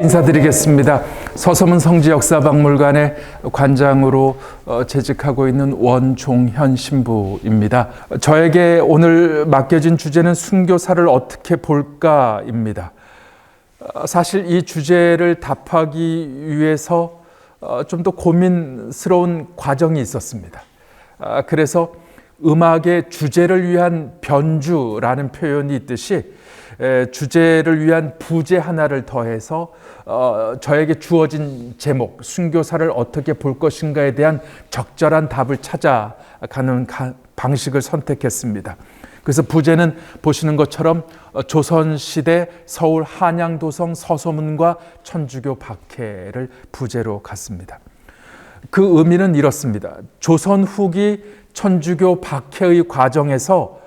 인사드리겠습니다. 서서문 성지역사박물관의 관장으로 재직하고 있는 원종현 신부입니다. 저에게 오늘 맡겨진 주제는 순교사를 어떻게 볼까입니다. 사실 이 주제를 답하기 위해서 좀 더 고민스러운 과정이 있었습니다. 그래서 음악의 주제를 위한 변주라는 표현이 있듯이 주제를 위한 부제 하나를 더해서 저에게 주어진 제목, 순교사를 어떻게 볼 것인가에 대한 적절한 답을 찾아가는 방식을 선택했습니다. 그래서 부제는 보시는 것처럼 조선시대 서울 한양도성 서소문과 천주교 박해를 부제로 갔습니다. 그 의미는 이렇습니다. 조선 후기 천주교 박해의 과정에서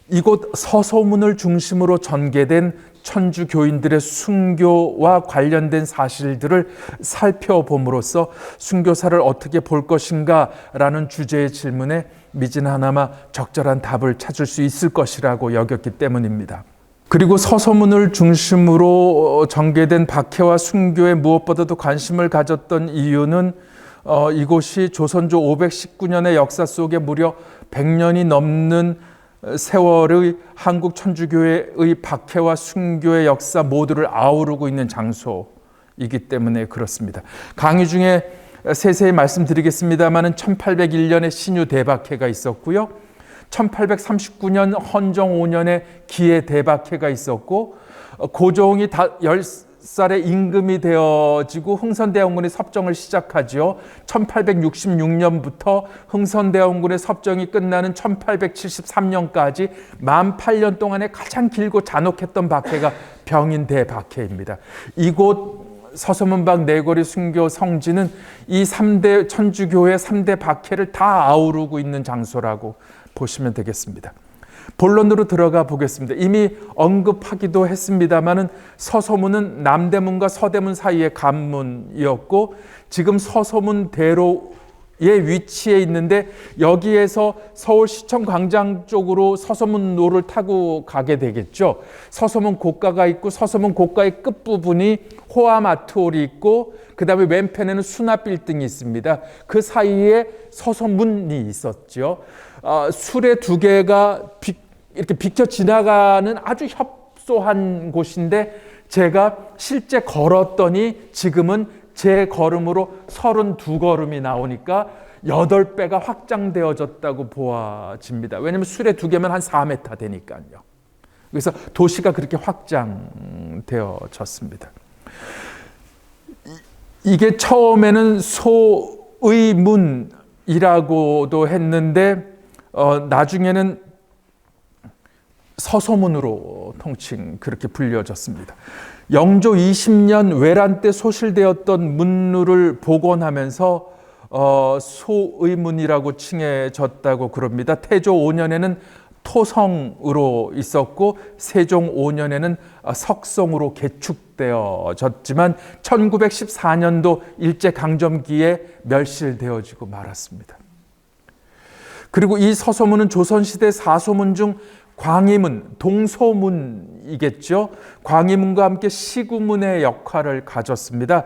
이곳 서소문을 중심으로 전개된 천주교인들의 순교와 관련된 사실들을 살펴봄으로써 순교사를 어떻게 볼 것인가 라는 주제의 질문에 미진하나마 적절한 답을 찾을 수 있을 것이라고 여겼기 때문입니다. 그리고 서소문을 중심으로 전개된 박해와 순교에 무엇보다도 관심을 가졌던 이유는 이곳이 조선조 519년의 역사 속에 무려 100년이 넘는 세월의 한국 천주교회의 박해와 순교의 역사 모두를 아우르고 있는 장소이기 때문에 그렇습니다. 강의 중에 세세히 말씀드리겠습니다만 1801년에 신유 대박해가 있었고요. 1839년 헌정 5년에 기해 대박해가 있었고 고종이 10살의 임금이 되어지고 흥선대원군의 섭정을 시작하죠. 1866년부터 흥선대원군의 섭정이 끝나는 1873년까지 18년 동안에 가장 길고 잔혹했던 박해가 병인대 박해입니다. 이곳 서소문박 네거리 순교 성지는 이 3대 천주교회 3대 박해를 다 아우르고 있는 장소라고 보시면 되겠습니다. 본론으로 들어가 보겠습니다. 이미 언급하기도 했습니다마는 서소문은 남대문과 서대문 사이의 관문이었고 지금 서소문대로의 위치에 있는데 여기에서 서울시청 광장 쪽으로 서소문로를 타고 가게 되겠죠. 서소문 고가가 있고 서소문 고가의 끝부분이 호암아트홀이 있고 그 다음에 왼편에는 수납빌딩이 있습니다. 그 사이에 서소문이 있었죠. 수레 두 개가 이렇게 비켜 지나가는 아주 협소한 곳인데 제가 실제 걸었더니 지금은 제 걸음으로 32걸음이 나오니까 8배가 확장되어졌다고 보아집니다. 왜냐하면 수레 두 개면 한 4m 되니까요. 그래서 도시가 그렇게 확장되어졌습니다. 이게 처음에는 소의문이라고도 했는데 나중에는 서소문으로 통칭 그렇게 불려졌습니다. 영조 20년 외란 때 소실되었던 문루를 복원하면서 소의문이라고 칭해졌다고 그럽니다. 태조 5년에는 토성으로 있었고 세종 5년에는 석성으로 개축되어졌지만 1914년도 일제강점기에 멸실되어지고 말았습니다. 그리고 이 서소문은 조선시대 4소문 중 광희문, 동소문이겠죠. 광희문과 함께 시구문의 역할을 가졌습니다.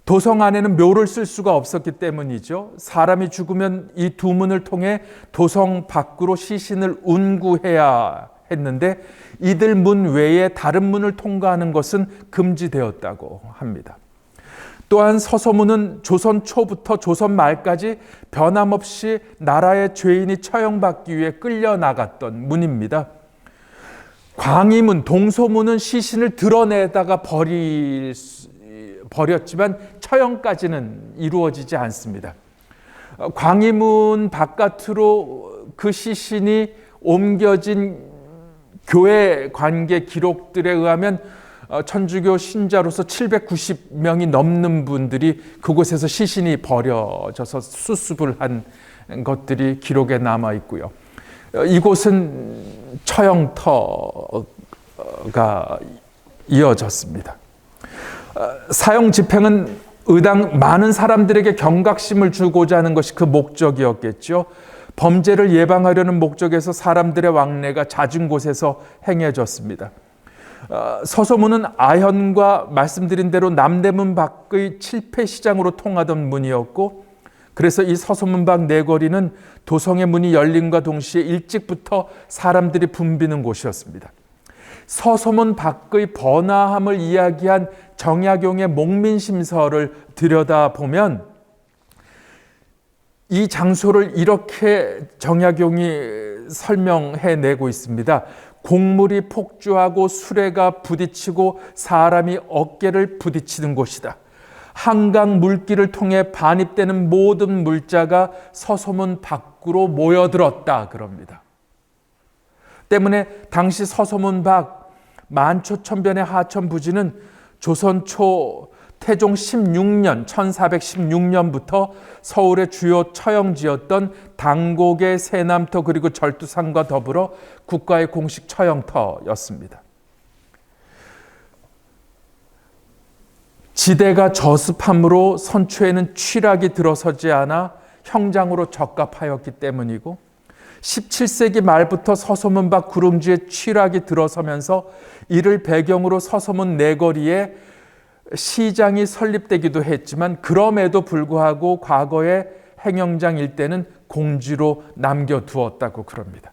도성 안에는 묘를 쓸 수가 없었기 때문이죠. 사람이 죽으면 이 두 문을 통해 도성 밖으로 시신을 운구해야 했는데 이들 문 외에 다른 문을 통과하는 것은 금지되었다고 합니다. 또한 서소문은 조선 초부터 조선 말까지 변함없이 나라의 죄인이 처형받기 위해 끌려나갔던 문입니다. 광희문, 동소문은 시신을 드러내다가 버렸지만 처형까지는 이루어지지 않습니다. 광희문 바깥으로 그 시신이 옮겨진 교회 관계 기록들에 의하면 천주교 신자로서 790명이 넘는 분들이 그곳에서 시신이 버려져서 수습을 한 것들이 기록에 남아 있고요. 이곳은 처형터가 이어졌습니다. 사형 집행은 의당 많은 사람들에게 경각심을 주고자 하는 것이 그 목적이었겠죠. 범죄를 예방하려는 목적에서 사람들의 왕래가 잦은 곳에서 행해졌습니다. 서소문은 아현과 말씀드린 대로 남대문 밖의 칠패시장으로 통하던 문이었고, 그래서 이 서소문 밖 내거리는 도성의 문이 열림과 동시에 일찍부터 사람들이 붐비는 곳이었습니다. 서소문 밖의 번화함을 이야기한 정약용의 목민심서를 들여다보면 이 장소를 이렇게 정약용이 설명해내고 있습니다. 곡물이 폭주하고 수레가 부딪히고 사람이 어깨를 부딪히는 곳이다. 한강 물길을 통해 반입되는 모든 물자가 서소문 밖으로 모여들었다 그럽니다. 때문에 당시 서소문 밖 만초천변의 하천 부지는 조선 초 태종 16년 1416년부터 서울의 주요 처형지였던 당곡의 세남터 그리고 절두산과 더불어 국가의 공식 처형터였습니다. 지대가 저습함으로 선초에는 취락이 들어서지 않아 형장으로 적합하였기 때문이고 17세기 말부터 서소문 밖 구릉지에 취락이 들어서면서 이를 배경으로 서소문 내거리에 시장이 설립되기도 했지만 그럼에도 불구하고 과거의 행영장 일대는 공지로 남겨두었다고 그럽니다.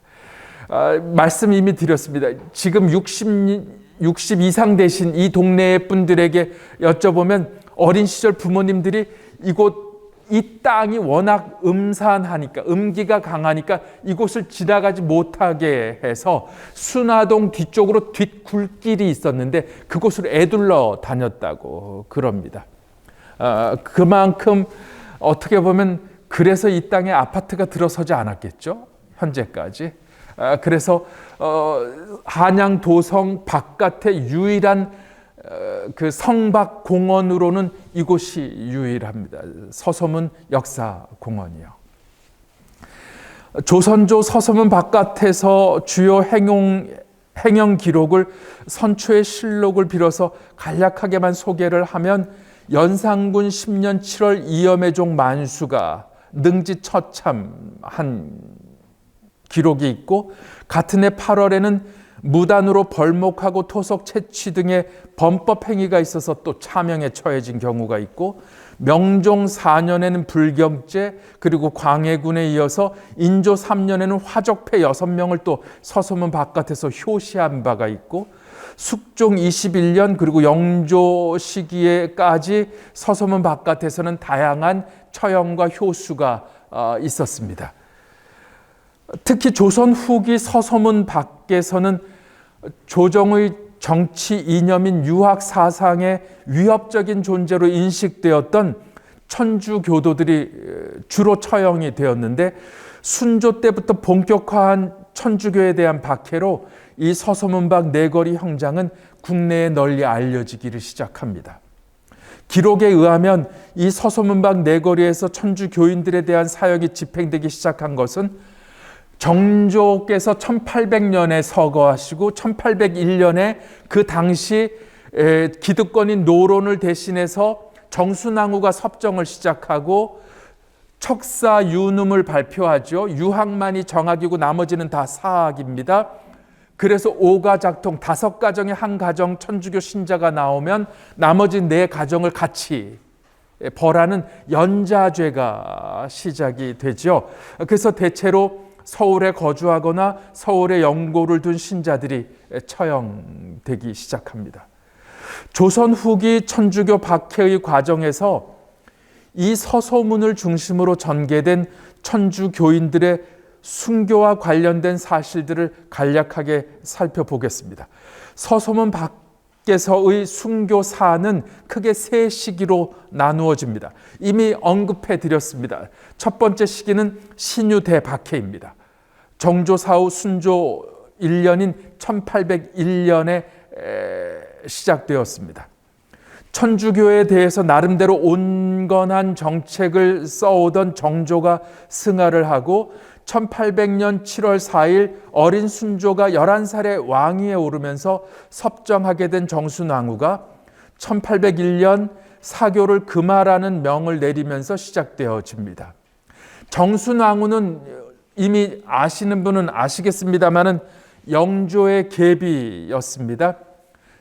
말씀 이미 드렸습니다. 지금 60 이상 되신 이 동네 분들에게 여쭤보면 어린 시절 부모님들이 이 땅이 워낙 음산하니까 음기가 강하니까 이곳을 지나가지 못하게 해서 순화동 뒤쪽으로 뒷굴길이 있었는데 그곳을 애둘러 다녔다고 그럽니다. 그만큼 어떻게 보면 그래서 이 땅에 아파트가 들어서지 않았겠죠. 현재까지. 그래서 한양 도성 바깥의 유일한 그 성박 공원으로는 이곳이 유일합니다. 서소문 역사공원이요. 조선조 서소문 바깥에서 주요 행영 기록을 선초의 실록을 빌어서 간략하게만 소개를 하면 연산군 10년 7월 이염의종 만수가 능지처참한 기록이 있고 같은 해 8월에는 무단으로 벌목하고 토속 채취 등의 범법 행위가 있어서 또 차명에 처해진 경우가 있고 명종 4년에는 불경죄 그리고 광해군에 이어서 인조 3년에는 화적패 6명을 또 서소문 바깥에서 효시한 바가 있고 숙종 21년 그리고 영조 시기에까지 서소문 바깥에서는 다양한 처형과 효수가 있었습니다. 특히 조선 후기 서소문 밖에서는 조정의 정치 이념인 유학 사상의 위협적인 존재로 인식되었던 천주교도들이 주로 처형이 되었는데 순조 때부터 본격화한 천주교에 대한 박해로 이 서소문 밖 내거리 형장은 국내에 널리 알려지기를 시작합니다. 기록에 의하면 이 서소문 밖 내거리에서 천주교인들에 대한 사역이 집행되기 시작한 것은 정조께서 1800년에 서거하시고 1801년에 그 당시 기득권인 노론을 대신해서 정순왕후가 섭정을 시작하고 척사유눔을 발표하죠. 유학만이 정학이고 나머지는 다 사학입니다. 그래서 5가작통 5가정에 한 가정 천주교 신자가 나오면 나머지 4가정을 같이 벌하는 연자죄가 시작이 되죠. 그래서 대체로 서울에 거주하거나 서울에 연고를 둔 신자들이 처형되기 시작합니다. 조선 후기 천주교 박해의 과정에서 이 서소문을 중심으로 전개된 천주교인들의 순교와 관련된 사실들을 간략하게 살펴보겠습니다. 서소문 밖에서의 순교사는 크게 3시기로 나누어집니다. 이미 언급해 드렸습니다. 첫 번째 시기는 신유대 박해입니다. 정조 사후 순조 1년인 1801년에 시작되었습니다. 천주교에 대해서 나름대로 온건한 정책을 써오던 정조가 승하를 하고 1800년 7월 4일 어린 순조가 11살의 왕위에 오르면서 섭정하게 된 정순왕후가 1801년 사교를 금하라는 명을 내리면서 시작되어집니다. 정순왕후는 이미 아시는 분은 아시겠습니다마는 영조의 계비였습니다.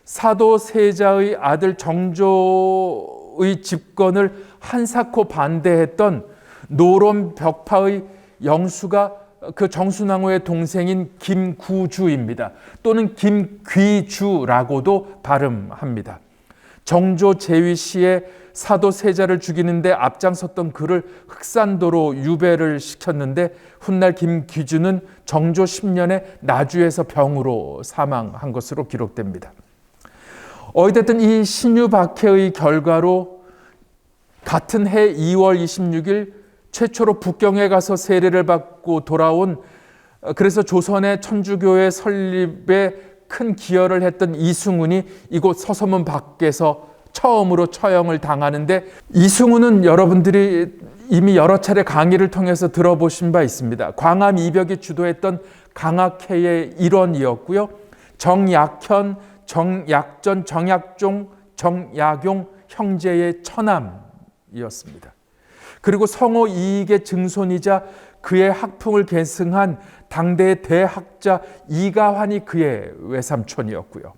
사도 세자의 아들 정조의 집권을 한사코 반대했던 노론 벽파의 영수가 그 정순왕후의 동생인 김구주입니다. 또는 김귀주라고도 발음합니다. 정조 제위 시에 사도 세자를 죽이는데 앞장섰던 그를 흑산도로 유배를 시켰는데 훗날 김귀주는 정조 10년에 나주에서 병으로 사망한 것으로 기록됩니다. 어찌됐든 이 신유박해의 결과로 같은 해 2월 26일 최초로 북경에 가서 세례를 받고 돌아온, 그래서 조선의 천주교회 설립에 큰 기여를 했던 이승훈이 이곳 서서문 밖에서 처음으로 처형을 당하는데, 이승훈은 여러분들이 이미 여러 차례 강의를 통해서 들어보신 바 있습니다. 광암 이벽이 주도했던 강학회의 일원이었고요. 정약현, 정약전, 정약종, 정약용 형제의 처남이었습니다. 그리고 성호 이익의 증손이자 그의 학풍을 계승한 당대의 대학자 이가환이 그의 외삼촌이었고요.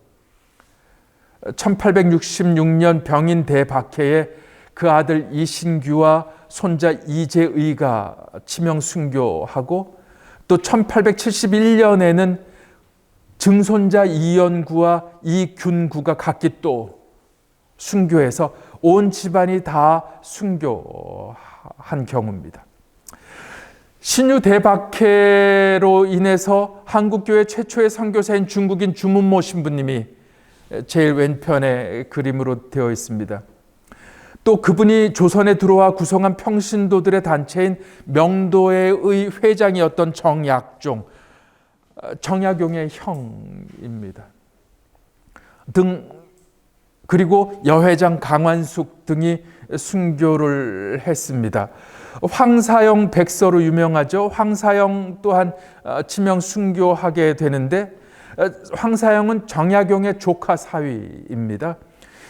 1866년 병인 대박해에 그 아들 이신규와 손자 이재의가 치명 순교하고, 또 1871년에는 증손자 이연구와 이균구가 각기 또 순교해서 온 집안이 다 순교한 경우입니다. 신유 대박해로 인해서 한국교회 최초의 선교사인 중국인 주문모 신부님이 제일 왼편에 그림으로 되어 있습니다. 또 그분이 조선에 들어와 구성한 평신도들의 단체인 명도회의 회장이었던 정약종, 정약용의 형입니다. 그리고 여회장 강완숙 등이 순교를 했습니다. 황사영 백서로 유명하죠. 황사영 또한 치명 순교하게 되는데, 황사영은 정약용의 조카 사위입니다.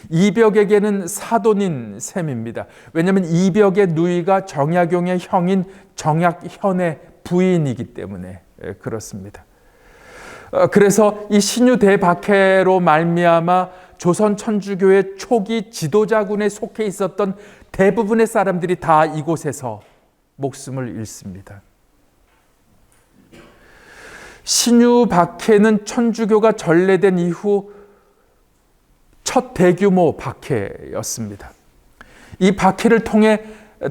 이벽에게는 사돈인 셈입니다. 왜냐하면 이벽의 누이가 정약용의 형인 정약현의 부인이기 때문에 그렇습니다. 그래서 이 신유 대박해로 말미암아 조선 천주교의 초기 지도자군에 속해 있었던 대부분의 사람들이 다 이곳에서 목숨을 잃습니다. 신유 박해는 천주교가 전래된 이후 첫 대규모 박해였습니다. 이 박해를 통해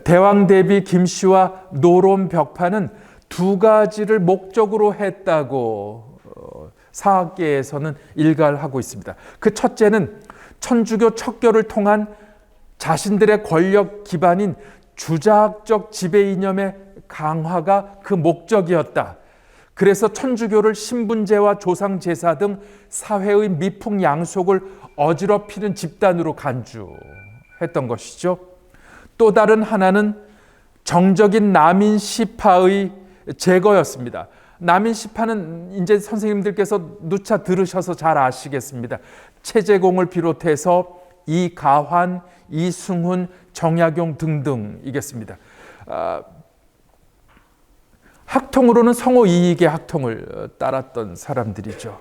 대왕 대비 김씨와 노론 벽파는 두 가지를 목적으로 했다고 사학계에서는 일갈하고 있습니다. 그 첫째는 천주교 척결을 통한 자신들의 권력 기반인 주자학적 지배 이념의 강화가 그 목적이었다. 그래서 천주교를 신분제와 조상제사 등 사회의 미풍양속을 어지럽히는 집단으로 간주했던 것이죠. 또 다른 하나는 정적인 남인시파의 제거였습니다. 남인시파는 이제 선생님들께서 누차 들으셔서 잘 아시겠습니다. 최재공을 비롯해서 이가환, 이승훈, 정약용 등등이겠습니다. 학통으로는 성호 이익의 학통을 따랐던 사람들이죠.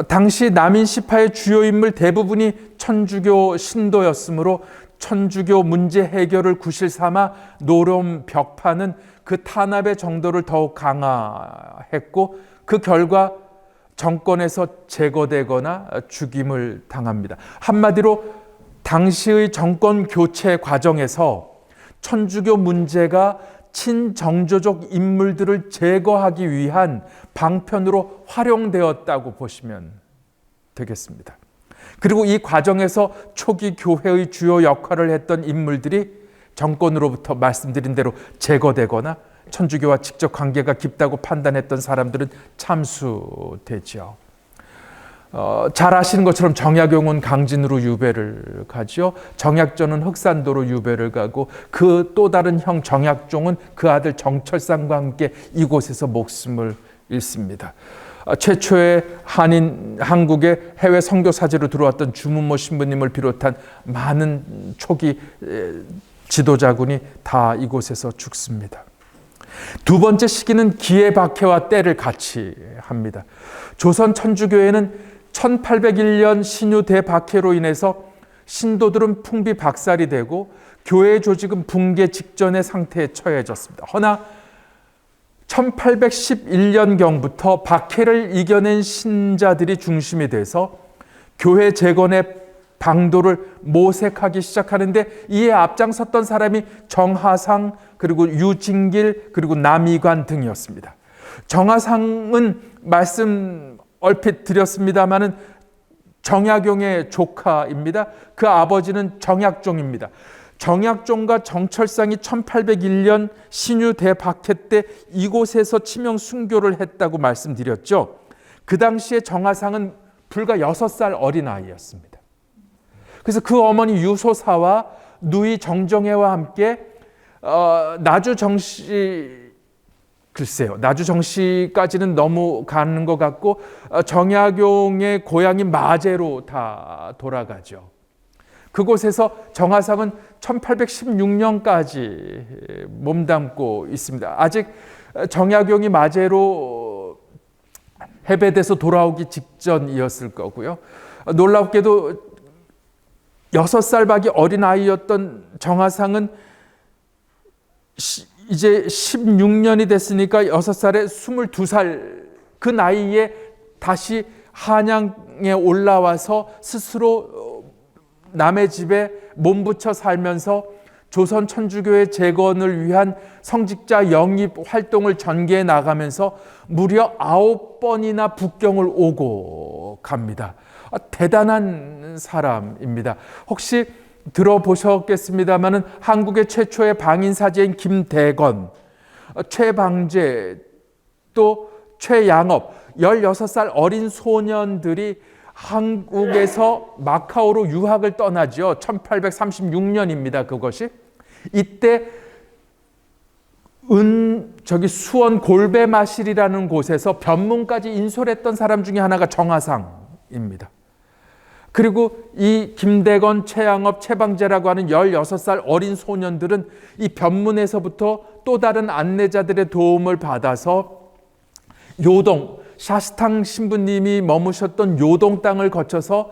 당시 남인시파의 주요 인물 대부분이 천주교 신도였으므로 천주교 문제 해결을 구실 삼아 노론 벽파는 그 탄압의 정도를 더욱 강화했고, 그 결과 정권에서 제거되거나 죽임을 당합니다. 한마디로 당시의 정권 교체 과정에서 천주교 문제가 친정조적 인물들을 제거하기 위한 방편으로 활용되었다고 보시면 되겠습니다. 그리고 이 과정에서 초기 교회의 주요 역할을 했던 인물들이 정권으로부터 말씀드린 대로 제거되거나 천주교와 직접 관계가 깊다고 판단했던 사람들은 참수되죠. 잘 아시는 것처럼 정약용은 강진으로 유배를 가죠. 정약전은 흑산도로 유배를 가고, 그 또 다른 형 정약종은 그 아들 정철상과 함께 이곳에서 목숨을 잃습니다. 최초의 한국의 해외 선교 사제로 들어왔던 주문모 신부님을 비롯한 많은 초기 지도자군이 다 이곳에서 죽습니다. 두 번째 시기는 기해박해와 때를 같이 합니다. 조선 천주교회는 1801년 신유 대박해로 인해서 신도들은 풍비박살이 되고 교회 조직은 붕괴 직전의 상태에 처해졌습니다. 허나 1811년경부터 박해를 이겨낸 신자들이 중심이 돼서 교회 재건의 방도를 모색하기 시작하는데, 이에 앞장섰던 사람이 정하상, 그리고 유진길, 그리고 남이관 등이었습니다. 정하상은 말씀 얼핏 드렸습니다마는 정약용의 조카입니다. 그 아버지는 정약종입니다. 정약종과 정철상이 1801년 신유 대박해 때 이곳에서 치명 순교를 했다고 말씀드렸죠. 그 당시에 정하상은 불과 6살 어린 아이였습니다. 그래서 그 어머니 유소사와 누이 정정혜와 함께 나주 정시까지는 너무 가는 것 같고, 정약용의 고향인 마제로 다 돌아가죠. 그곳에서 정하상은 1816년까지 몸담고 있습니다. 아직 정약용이 마제로 해배돼서 돌아오기 직전이었을 거고요. 놀랍게도 6살밖에 어린 아이였던 정하상은 이제 16년이 됐으니까 6살에 22살 그 나이에 다시 한양에 올라와서 스스로 남의 집에 몸붙여 살면서 조선 천주교의 재건을 위한 성직자 영입 활동을 전개해 나가면서 무려 9번이나 북경을 오고 갑니다. 대단한 사람입니다. 혹시 들어보셨겠습니다마는 한국의 최초의 방인사제인 김대건, 최방제, 또 최양업, 16살 어린 소년들이 한국에서 마카오로 유학을 떠나죠. 1836년입니다. 그것이. 이때 수원 골배마실이라는 곳에서 변문까지 인솔했던 사람 중에 하나가 정하상입니다. 그리고 이 김대건, 최양업, 최방제라고 하는 16살 어린 소년들은 이 변문에서부터 또 다른 안내자들의 도움을 받아서 요동, 샤스탕 신부님이 머무셨던 요동 땅을 거쳐서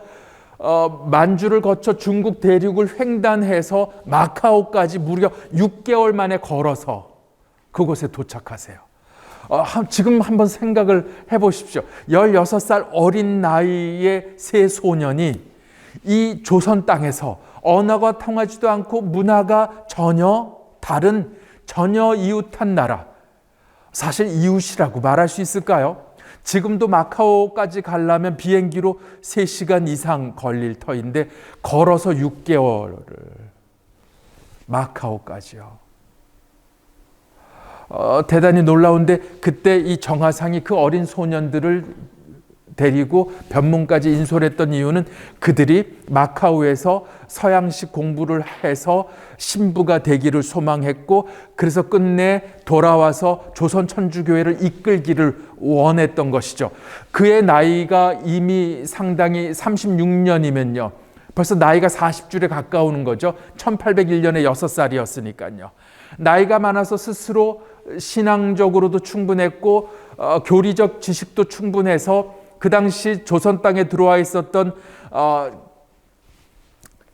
만주를 거쳐 중국 대륙을 횡단해서 마카오까지 무려 6개월 만에 걸어서 그곳에 도착하세요. 지금 한번 생각을 해보십시오. 16살 어린 나이의 세 소년이 이 조선 땅에서 언어가 통하지도 않고 문화가 전혀 다른, 전혀 이웃한 나라, 사실 이웃이라고 말할 수 있을까요? 지금도 마카오까지 가려면 비행기로 3시간 이상 걸릴 터인데 걸어서 6개월을 마카오까지요. 대단히 놀라운데, 그때 이 정하상이 그 어린 소년들을 데리고 변문까지 인솔했던 이유는 그들이 마카오에서 서양식 공부를 해서 신부가 되기를 소망했고, 그래서 끝내 돌아와서 조선 천주교회를 이끌기를 원했던 것이죠. 그의 나이가 이미 상당히 36년이면요. 벌써 나이가 40줄에 가까우는 거죠. 1801년에 6살이었으니까요. 나이가 많아서 스스로 신앙적으로도 충분했고 교리적 지식도 충분해서 그 당시 조선 땅에 들어와 있었던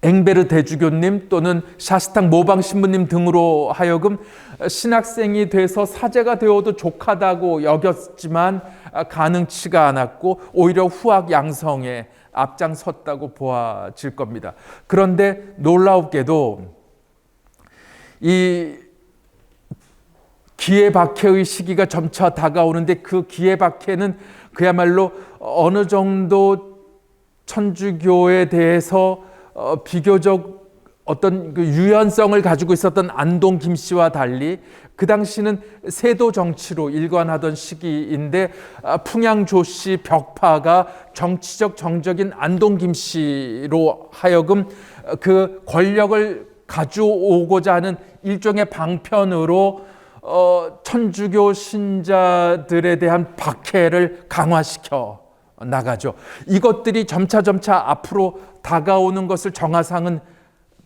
앵베르 대주교님 또는 샤스탕 모방 신부님 등으로 하여금 신학생이 돼서 사제가 되어도 족하다고 여겼지만 가능치가 않았고 오히려 후학 양성에 앞장섰다고 보아질 겁니다. 그런데 놀라웠게도 이 기해박해의 시기가 점차 다가오는데, 그 기해박해는 그야말로 어느 정도 천주교에 대해서 비교적 어떤 그 유연성을 가지고 있었던 안동 김씨와 달리 그 당시는 세도 정치로 일관하던 시기인데, 풍양조씨 벽파가 정치적 정적인 안동 김씨로 하여금 그 권력을 가져오고자 하는 일종의 방편으로 천주교 신자들에 대한 박해를 강화시켜 나가죠. 이것들이 점차 앞으로 다가오는 것을 정하상은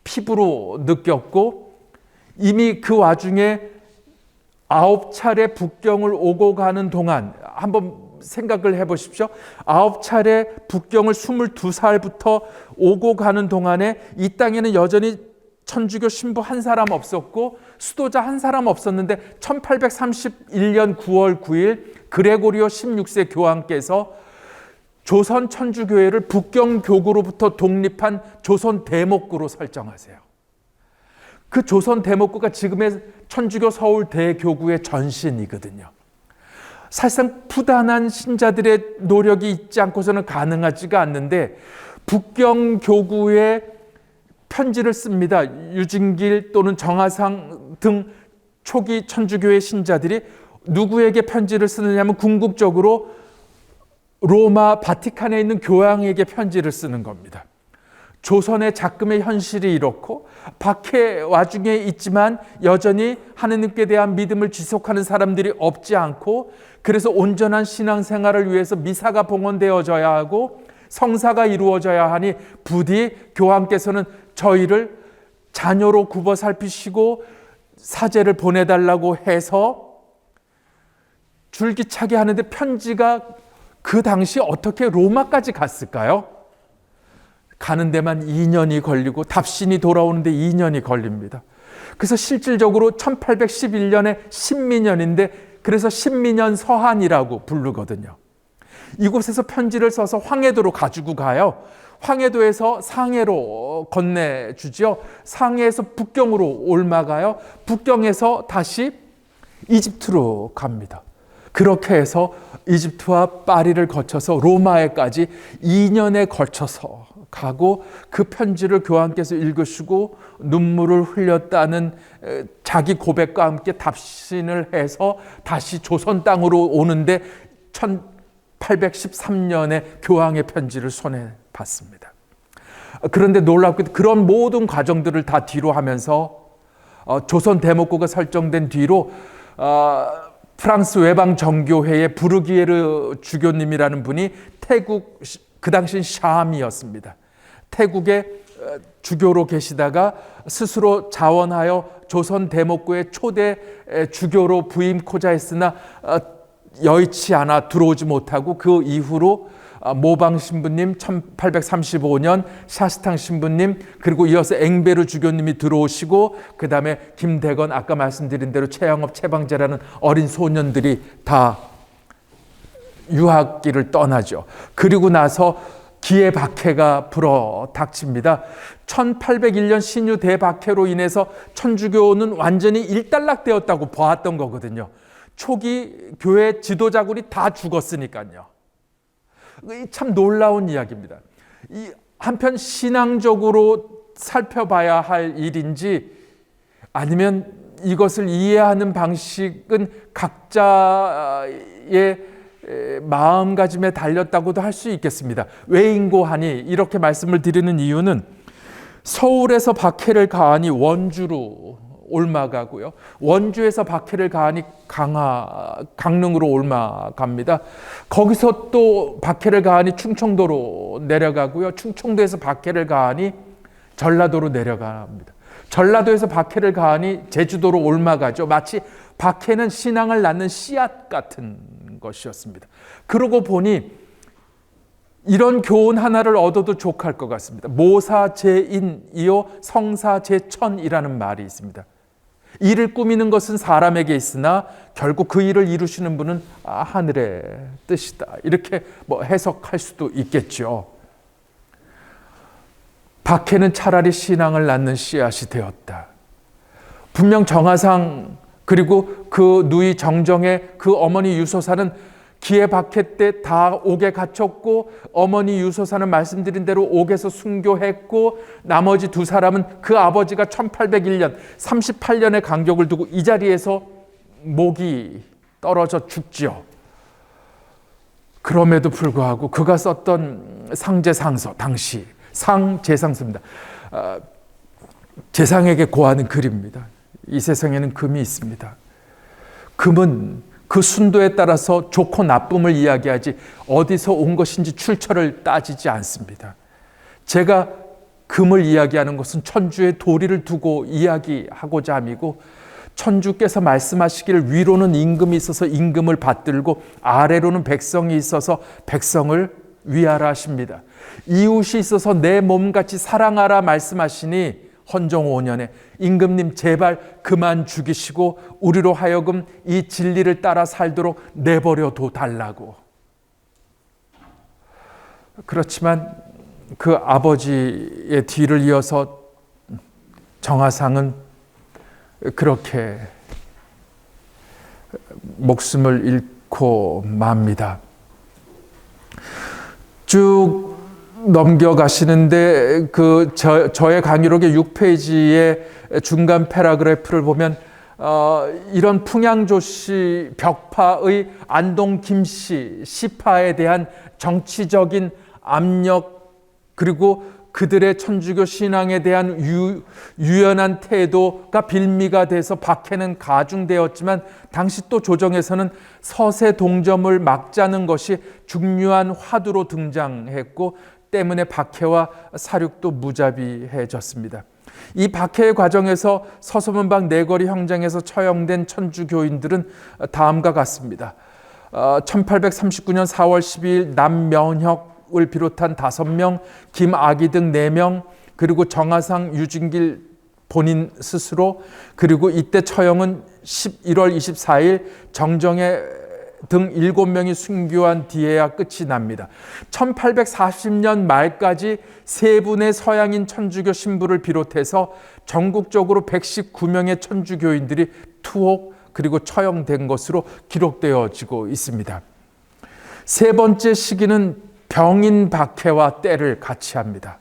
피부로 느꼈고, 이미 그 와중에 9차례 북경을 오고 가는 동안 한번 생각을 해보십시오. 9차례 북경을 22살부터 오고 가는 동안에 이 땅에는 여전히 천주교 신부 한 사람 없었고 수도자 한 사람 없었는데 1831년 9월 9일 그레고리오 16세 교황께서 조선 천주교회를 북경 교구로부터 독립한 조선 대목구로 설정하세요. 그 조선 대목구가 지금의 천주교 서울 대교구의 전신이거든요. 사실상 부단한 신자들의 노력이 있지 않고서는 가능하지가 않는데 북경 교구에 편지를 씁니다. 유진길 또는 정하상 등 초기 천주교의 신자들이 누구에게 편지를 쓰느냐면 궁극적으로 로마 바티칸에 있는 교황에게 편지를 쓰는 겁니다. 조선의 작금의 현실이 이렇고 박해 와중에 있지만 여전히 하느님께 대한 믿음을 지속하는 사람들이 없지 않고 그래서 온전한 신앙생활을 위해서 미사가 봉헌되어져야 하고 성사가 이루어져야 하니 부디 교황께서는 저희를 자녀로 굽어 살피시고 사제를 보내달라고 해서 줄기차게 하는데 편지가 그 당시 어떻게 로마까지 갔을까요? 가는 데만 2년이 걸리고 답신이 돌아오는데 2년이 걸립니다. 그래서 실질적으로 1811년에 신민년인데 그래서 신민년 서한이라고 부르거든요. 이곳에서 편지를 써서 황해도로 가지고 가요. 황해도에서 상해로 건네주죠. 상해에서 북경으로 옮아가요. 북경에서 다시 이집트로 갑니다. 그렇게 해서 이집트와 파리를 거쳐서 로마에까지 2년에 걸쳐서 가고 그 편지를 교황께서 읽으시고 눈물을 흘렸다는 자기 고백과 함께 답신을 해서 다시 조선 땅으로 오는데 1813년에 교황의 편지를 손에 받습니다. 그런데 놀랍게도 그런 모든 과정들을 다 뒤로 하면서 조선 대목구가 설정된 뒤로 프랑스 외방 정교회의 부르기에르 주교님이라는 분이 태국 그 당시 샴이었습니다. 태국의 주교로 계시다가 스스로 자원하여 조선 대목구의 초대 주교로 부임코자 했으나 여의치 않아 들어오지 못하고 그 이후로 모방 신부님 1835년 샤스탕 신부님 그리고 이어서 앵베르 주교님이 들어오시고 그 다음에 김대건 아까 말씀드린 대로 최영업 최방재라는 어린 소년들이 다 유학길을 떠나죠. 그리고 나서 기해 박해가 불어 닥칩니다. 1801년 신유 대박해로 인해서 천주교는 완전히 일단락되었다고 보았던 거거든요. 초기 교회 지도자군이 다 죽었으니까요. 참 놀라운 이야기입니다. 한편 신앙적으로 살펴봐야 할 일인지 아니면 이것을 이해하는 방식은 각자의 마음가짐에 달렸다고도 할 수 있겠습니다. 외인고하니 이렇게 말씀을 드리는 이유는 서울에서 박해를 가하니 원주로 옮아가고요. 원주에서 박해를 가하니 강릉으로 옮아갑니다. 거기서 또 박해를 가하니 충청도로 내려가고요. 충청도에서 박해를 가하니 전라도로 내려갑니다. 전라도에서 박해를 가하니 제주도로 옮아가죠. 마치 박해는 신앙을 낳는 씨앗 같은 것이었습니다. 그러고 보니 이런 교훈 하나를 얻어도 족할 것 같습니다. 모사제인이요 성사제천이라는 말이 있습니다. 일을 꾸미는 것은 사람에게 있으나 결국 그 일을 이루시는 분은 하늘의 뜻이다. 이렇게 해석할 수도 있겠죠. 박해는 차라리 신앙을 낳는 씨앗이 되었다. 분명 정하상 그리고 그 누이 정정의 그 어머니 유소사는 기해 박해 때 다 옥에 갇혔고 어머니 유소사는 말씀드린 대로 옥에서 순교했고 나머지 두 사람은 그 아버지가 1801년 38년의 간격을 두고 이 자리에서 목이 떨어져 죽지요. 그럼에도 불구하고 그가 썼던 상제상서 당시 상제상서입니다. 제상에게 고하는 글입니다. 이 세상에는 금이 있습니다. 금은 그 순도에 따라서 좋고 나쁨을 이야기하지 어디서 온 것인지 출처를 따지지 않습니다. 제가 금을 이야기하는 것은 천주의 도리를 두고 이야기하고자 함이고 천주께서 말씀하시기를 위로는 임금이 있어서 임금을 받들고 아래로는 백성이 있어서 백성을 위하라 하십니다. 이웃이 있어서 내 몸같이 사랑하라 말씀하시니 헌정 5년에 임금님 제발 그만 죽이시고 우리로 하여금 이 진리를 따라 살도록 내버려둬 달라고. 그렇지만 그 아버지의 뒤를 이어서 정하상은 그렇게 목숨을 잃고 맙니다. 쭉 넘겨가시는데 저의 강의록의 6페이지의 중간 패러그래프를 보면 이런 풍양조씨 벽파의 안동 김씨 시파에 대한 정치적인 압력, 그리고 그들의 천주교 신앙에 대한 유연한 태도가 빌미가 돼서 박해는 가중되었지만, 당시 또 조정에서는 서세 동점을 막자는 것이 중요한 화두로 등장했고, 때문에 박해와 사륙도 무자비해졌습니다. 이 박해의 과정에서 서소문박 내거리 형장에서 처형된 천주교인들은 다음과 같습니다. 1839년 4월 12일 남면혁을 비롯한 5명, 김아기 등 4명, 그리고 정하상, 유진길 본인 스스로, 그리고 이때 처형은 11월 24일 정정회 등 7명이 순교한 뒤에야 끝이 납니다. 1840년 말까지 3분의 서양인 천주교 신부를 비롯해서 전국적으로 119명의 천주교인들이 투옥 그리고 처형된 것으로 기록되어지고 있습니다. 세 번째 시기는 병인 박해와 때를 같이 합니다.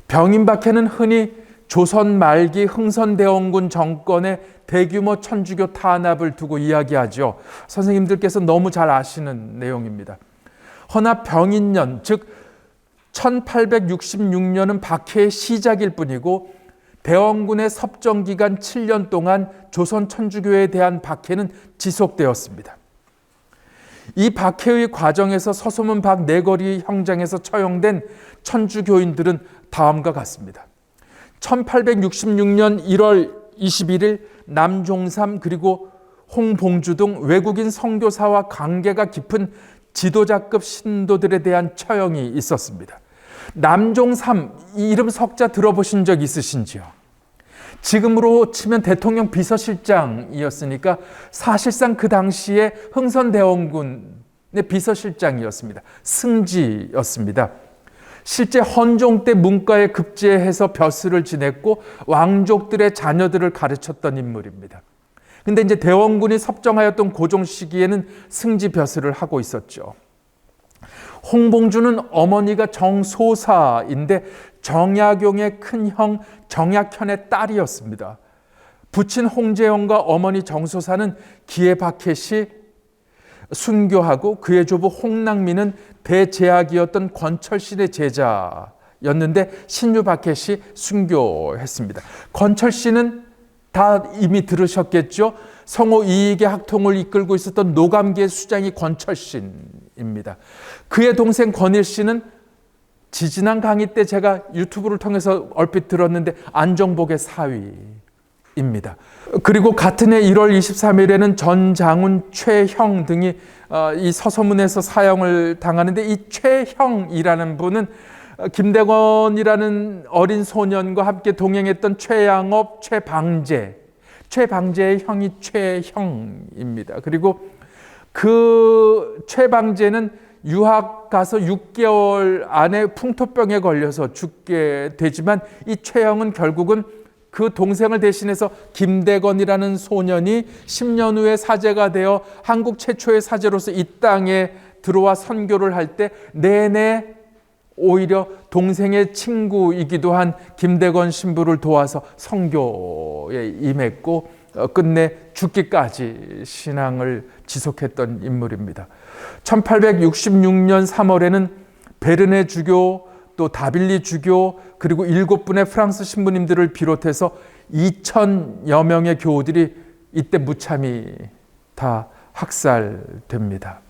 병인 박해는 흔히 조선 말기 흥선대원군 정권의 대규모 천주교 탄압을 두고 이야기하죠. 선생님들께서 너무 잘 아시는 내용입니다. 허나 병인년, 즉 1866년은 박해의 시작일 뿐이고, 대원군의 섭정기간 7년 동안 조선 천주교에 대한 박해는 지속되었습니다. 이 박해의 과정에서 서소문박 내거리 형장에서 처형된 천주교인들은 다음과 같습니다. 1866년 1월 21일 남종삼 그리고 홍봉주 등 외국인 선교사와 관계가 깊은 지도자급 신도들에 대한 처형이 있었습니다. 남종삼, 이 이름 석자 들어보신 적 있으신지요? 지금으로 치면 대통령 비서실장이었으니까 사실상 그 당시에 흥선대원군의 비서실장이었습니다. 승지였습니다. 실제 헌종 때 문과에 급제해서 벼슬을 지냈고 왕족들의 자녀들을 가르쳤던 인물입니다. 근데 이제 대원군이 섭정하였던 고종 시기에는 승지 벼슬을 하고 있었죠. 홍봉주는 어머니가 정소사인데 정약용의 큰형 정약현의 딸이었습니다. 부친 홍재영과 어머니 정소사는 기해박해 시 순교하고 그의 조부 홍낙민은 대제학이었던 권철신의 제자였는데 신유박해 시 순교했습니다. 권철신은 다 이미 들으셨겠죠? 성호 이익의 학통을 이끌고 있었던 노감계의 수장이 권철신입니다. 그의 동생 권일씨는 지지난 강의 때 제가 유튜브를 통해서 얼핏 들었는데 안정복의 사위입니다. 그리고 같은 해 1월 23일에는 전장훈, 최형 등이 이 서소문에서 사형을 당하는데, 이 최형이라는 분은 김대건이라는 어린 소년과 함께 동행했던 최양업, 최방제의 형이 최형입니다. 그리고 그 최방제는 유학 가서 6개월 안에 풍토병에 걸려서 죽게 되지만, 이 최형은 결국은 그 동생을 대신해서 김대건이라는 소년이 10년 후에 사제가 되어 한국 최초의 사제로서 이 땅에 들어와 선교를 할 때 내내 오히려 동생의 친구이기도 한 김대건 신부를 도와서 선교에 임했고 끝내 죽기까지 신앙을 지속했던 인물입니다. 1866년 3월에는 베르네 주교, 또 다빌리 주교, 그리고 7분의 프랑스 신부님들을 비롯해서 2,000여 명의 교우들이 이때 무참히 다 학살됩니다.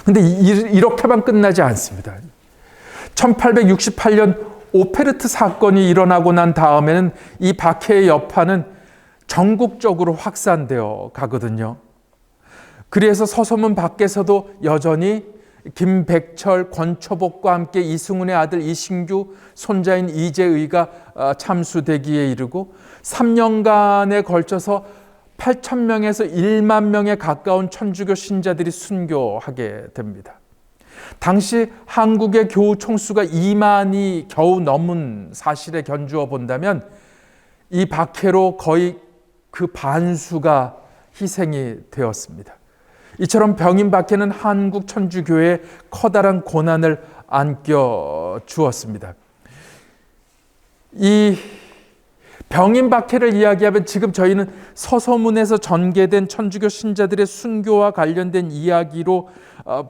근데 이렇게만 끝나지 않습니다. 1868년 오페르트 사건이 일어나고 난 다음에는 이 박해의 여파는 전국적으로 확산되어 가거든요. 그래서 서소문 밖에서도 여전히 김백철, 권초복과 함께 이승훈의 아들 이신규, 손자인 이재의가 참수되기에 이르고 3년간에 걸쳐서 8,000명에서 1만 명에 가까운 천주교 신자들이 순교하게 됩니다. 당시 한국의 교우 총수가 2만이 겨우 넘은 사실에 견주어 본다면 이 박해로 거의 그 반수가 희생이 되었습니다. 이처럼 병임 박해는 한국 천주교에 커다란 고난을 안겨 주었습니다. 이 병임 박해를 이야기하면 지금 저희는 서소문에서 전개된 천주교 신자들의 순교와 관련된 이야기로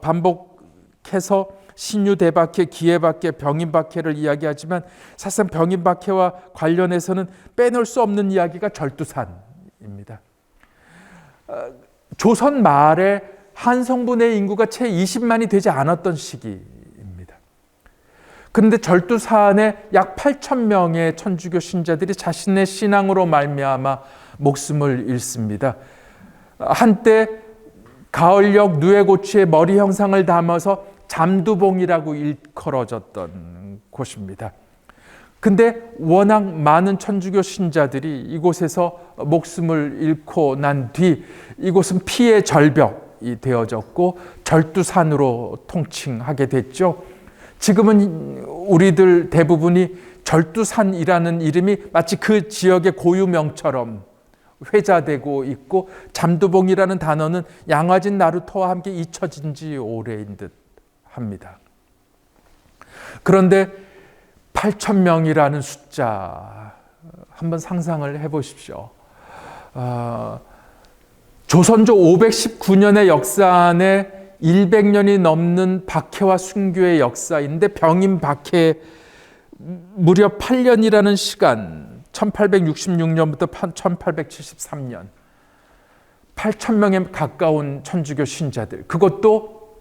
반복해서 신유 대박해, 기해 박해, 병임 박해를 이야기하지만 사실상 병임 박해와 관련해서는 빼놓을 수 없는 이야기가 절두산입니다. 조선 말에 한성부 내 인구가 채 20만이 되지 않았던 시기입니다. 그런데 절두산에 약 8,000명의 천주교 신자들이 자신의 신앙으로 말미암아 목숨을 잃습니다. 한때 가을역 누에고추의 머리 형상을 담아서 잠두봉이라고 일컬어졌던 곳입니다. 근데 워낙 많은 천주교 신자들이 이곳에서 목숨을 잃고 난 뒤 이곳은 피의 절벽이 되어졌고 절두산으로 통칭하게 됐죠. 지금은 우리들 대부분이 절두산이라는 이름이 마치 그 지역의 고유명처럼 회자되고 있고 잠두봉이라는 단어는 양화진 나루터와 함께 잊혀진 지 오래인 듯 합니다. 그런데 8,000명이라는 숫자 한번 상상을 해보십시오. 조선조 519년의 역사 안에 100년이 넘는 박해와 순교의 역사인데 병임 박해 무려 8년이라는 시간, 1866년부터 1873년 8,000명에 가까운 천주교 신자들, 그것도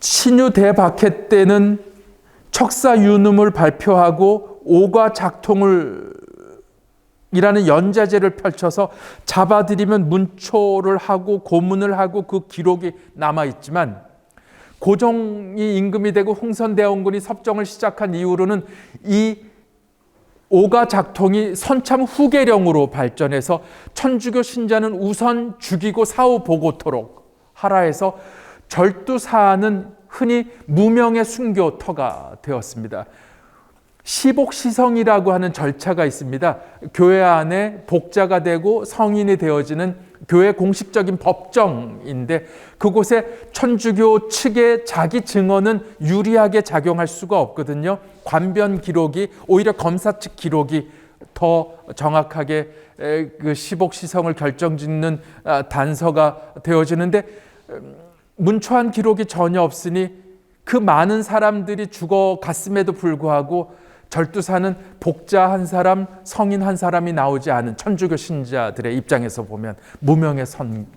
신유 대박해 때는 척사유눔을 발표하고 오과작통을 이라는 연자제를 펼쳐서 잡아들이면 문초를 하고 고문을 하고 그 기록이 남아있지만 고종이 임금이 되고 흥선대원군이 섭정을 시작한 이후로는 이 오가작통이 선참 후계령으로 발전해서 천주교 신자는 우선 죽이고 사후 보고토록 하라 해서 절두사는 흔히 무명의 순교터가 되었습니다. 시복시성이라고 하는 절차가 있습니다. 교회 안에 복자가 되고 성인이 되어지는 교회 공식적인 법정인데 그곳에 천주교 측의 자기 증언은 유리하게 작용할 수가 없거든요. 관변 기록이 오히려 검사 측 기록이 더 정확하게 그 시복시성을 결정짓는 단서가 되어지는데 문초한 기록이 전혀 없으니 그 많은 사람들이 죽어갔음에도 불구하고 절두사는 복자 한 사람, 성인 한 사람이 나오지 않은 천주교 신자들의 입장에서 보면 무명의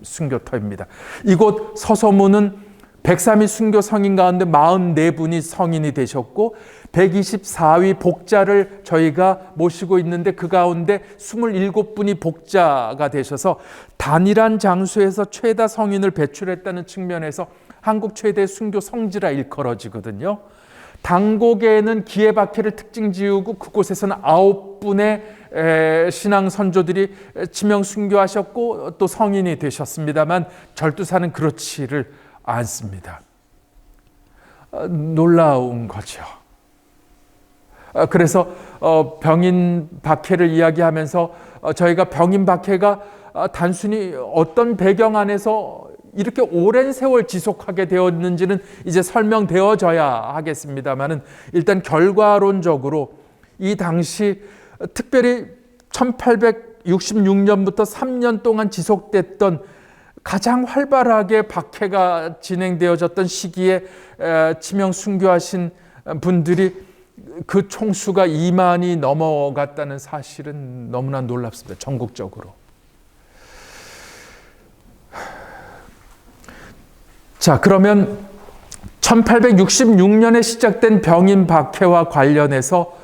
순교터입니다. 이곳 서소문은 103위 순교 성인 가운데 44분이 성인이 되셨고 124위 복자를 저희가 모시고 있는데 그 가운데 27분이 복자가 되셔서 단일한 장소에서 최다 성인을 배출했다는 측면에서 한국 최대 순교 성지라 일컬어지거든요. 당곡에는 기해박해를 특징 지우고 그곳에서는 9분의 신앙 선조들이 지명 순교하셨고 또 성인이 되셨습니다만 절두사는 그렇지를 않습니다. 놀라운 거죠. 그래서 병임 박해를 이야기하면서 저희가 병임 박해가 단순히 어떤 배경 안에서 이렇게 오랜 세월 지속하게 되었는지는 이제 설명되어져야 하겠습니다만은 일단 결과론적으로 이 당시 특별히 1866년부터 3년 동안 지속됐던 가장 활발하게 박해가 진행되어졌던 시기에 치명 순교하신 분들이 그 총수가 2만이 넘어갔다는 사실은 너무나 놀랍습니다. 전국적으로. 자, 그러면 1866년에 시작된 병임 박해와 관련해서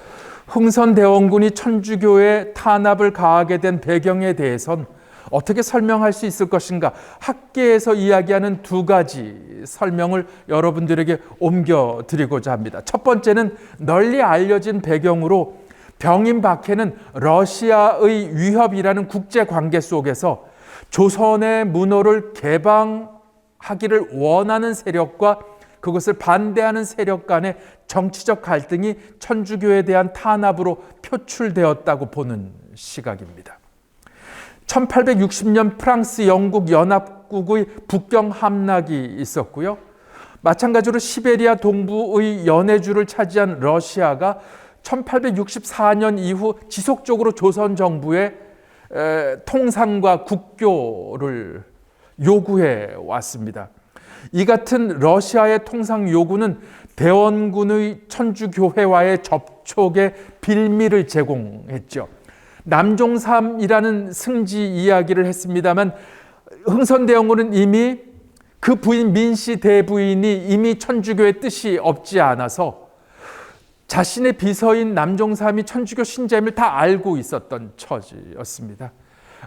흥선대원군이 천주교의 탄압을 가하게 된 배경에 대해선 어떻게 설명할 수 있을 것인가? 학계에서 이야기하는 두 가지 설명을 여러분들에게 옮겨드리고자 합니다. 첫 번째는 널리 알려진 배경으로 병인 박해는 러시아의 위협이라는 국제관계 속에서 조선의 문호를 개방하기를 원하는 세력과 그것을 반대하는 세력 간의 정치적 갈등이 천주교에 대한 탄압으로 표출되었다고 보는 시각입니다. 1860년 프랑스 영국 연합국의 북경 함락이 있었고요. 마찬가지로 시베리아 동부의 연해주를 차지한 러시아가 1864년 이후 지속적으로 조선 정부의 통상과 국교를 요구해 왔습니다. 이 같은 러시아의 통상 요구는 대원군의 천주교회와의 접촉의 빌미를 제공했죠. 남종삼이라는 승지 이야기를 했습니다만 흥선대원군은 이미 그 부인 민씨 대부인이 이미 천주교의 뜻이 없지 않아서 자신의 비서인 남종삼이 천주교 신자임을 다 알고 있었던 처지였습니다.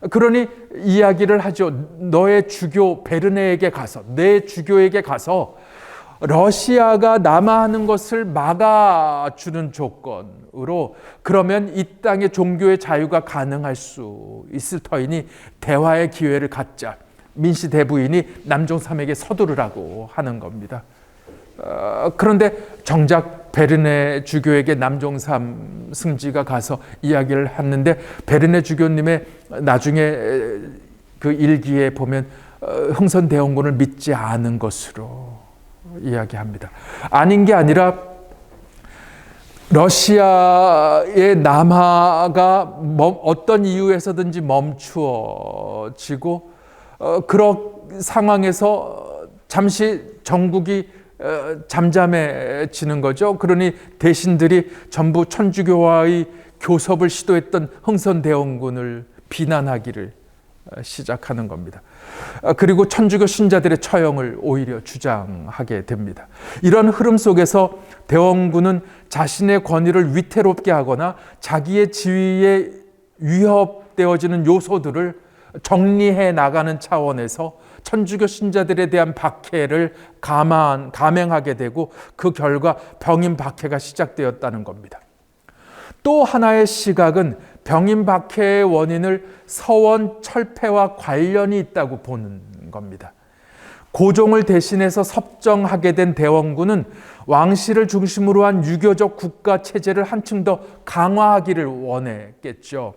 그러니 이야기를 하죠. 너의 주교 베르네에게 가서, 내 주교에게 가서 러시아가 남하하는 것을 막아주는 조건으로 그러면 이 땅의 종교의 자유가 가능할 수 있을 터이니 대화의 기회를 갖자. 민씨 대부인이 남종삼에게 서두르라고 하는 겁니다. 그런데 정작 베르네 주교에게 남종삼 승지가 가서 이야기를 했는데 베르네 주교님의 나중에 그 일기에 보면 흥선대원군을 믿지 않은 것으로 이야기합니다. 아닌 게 아니라 러시아의 남하가 어떤 이유에서든지 멈추어지고 그런 상황에서 잠시 정국이 잠잠해지는 거죠. 그러니 대신들이 전부 천주교와의 교섭을 시도했던 흥선대원군을 비난하기를 시작하는 겁니다. 그리고 천주교 신자들의 처형을 오히려 주장하게 됩니다. 이런 흐름 속에서 대원군은 자신의 권위를 위태롭게 하거나 자기의 지위에 위협되어지는 요소들을 정리해 나가는 차원에서 천주교 신자들에 대한 박해를 감행하게 되고 그 결과 병인 박해가 시작되었다는 겁니다. 또 하나의 시각은 병인 박해의 원인을 서원 철폐와 관련이 있다고 보는 겁니다. 고종을 대신해서 섭정하게 된 대원군은 왕실을 중심으로 한 유교적 국가 체제를 한층 더 강화하기를 원했겠죠.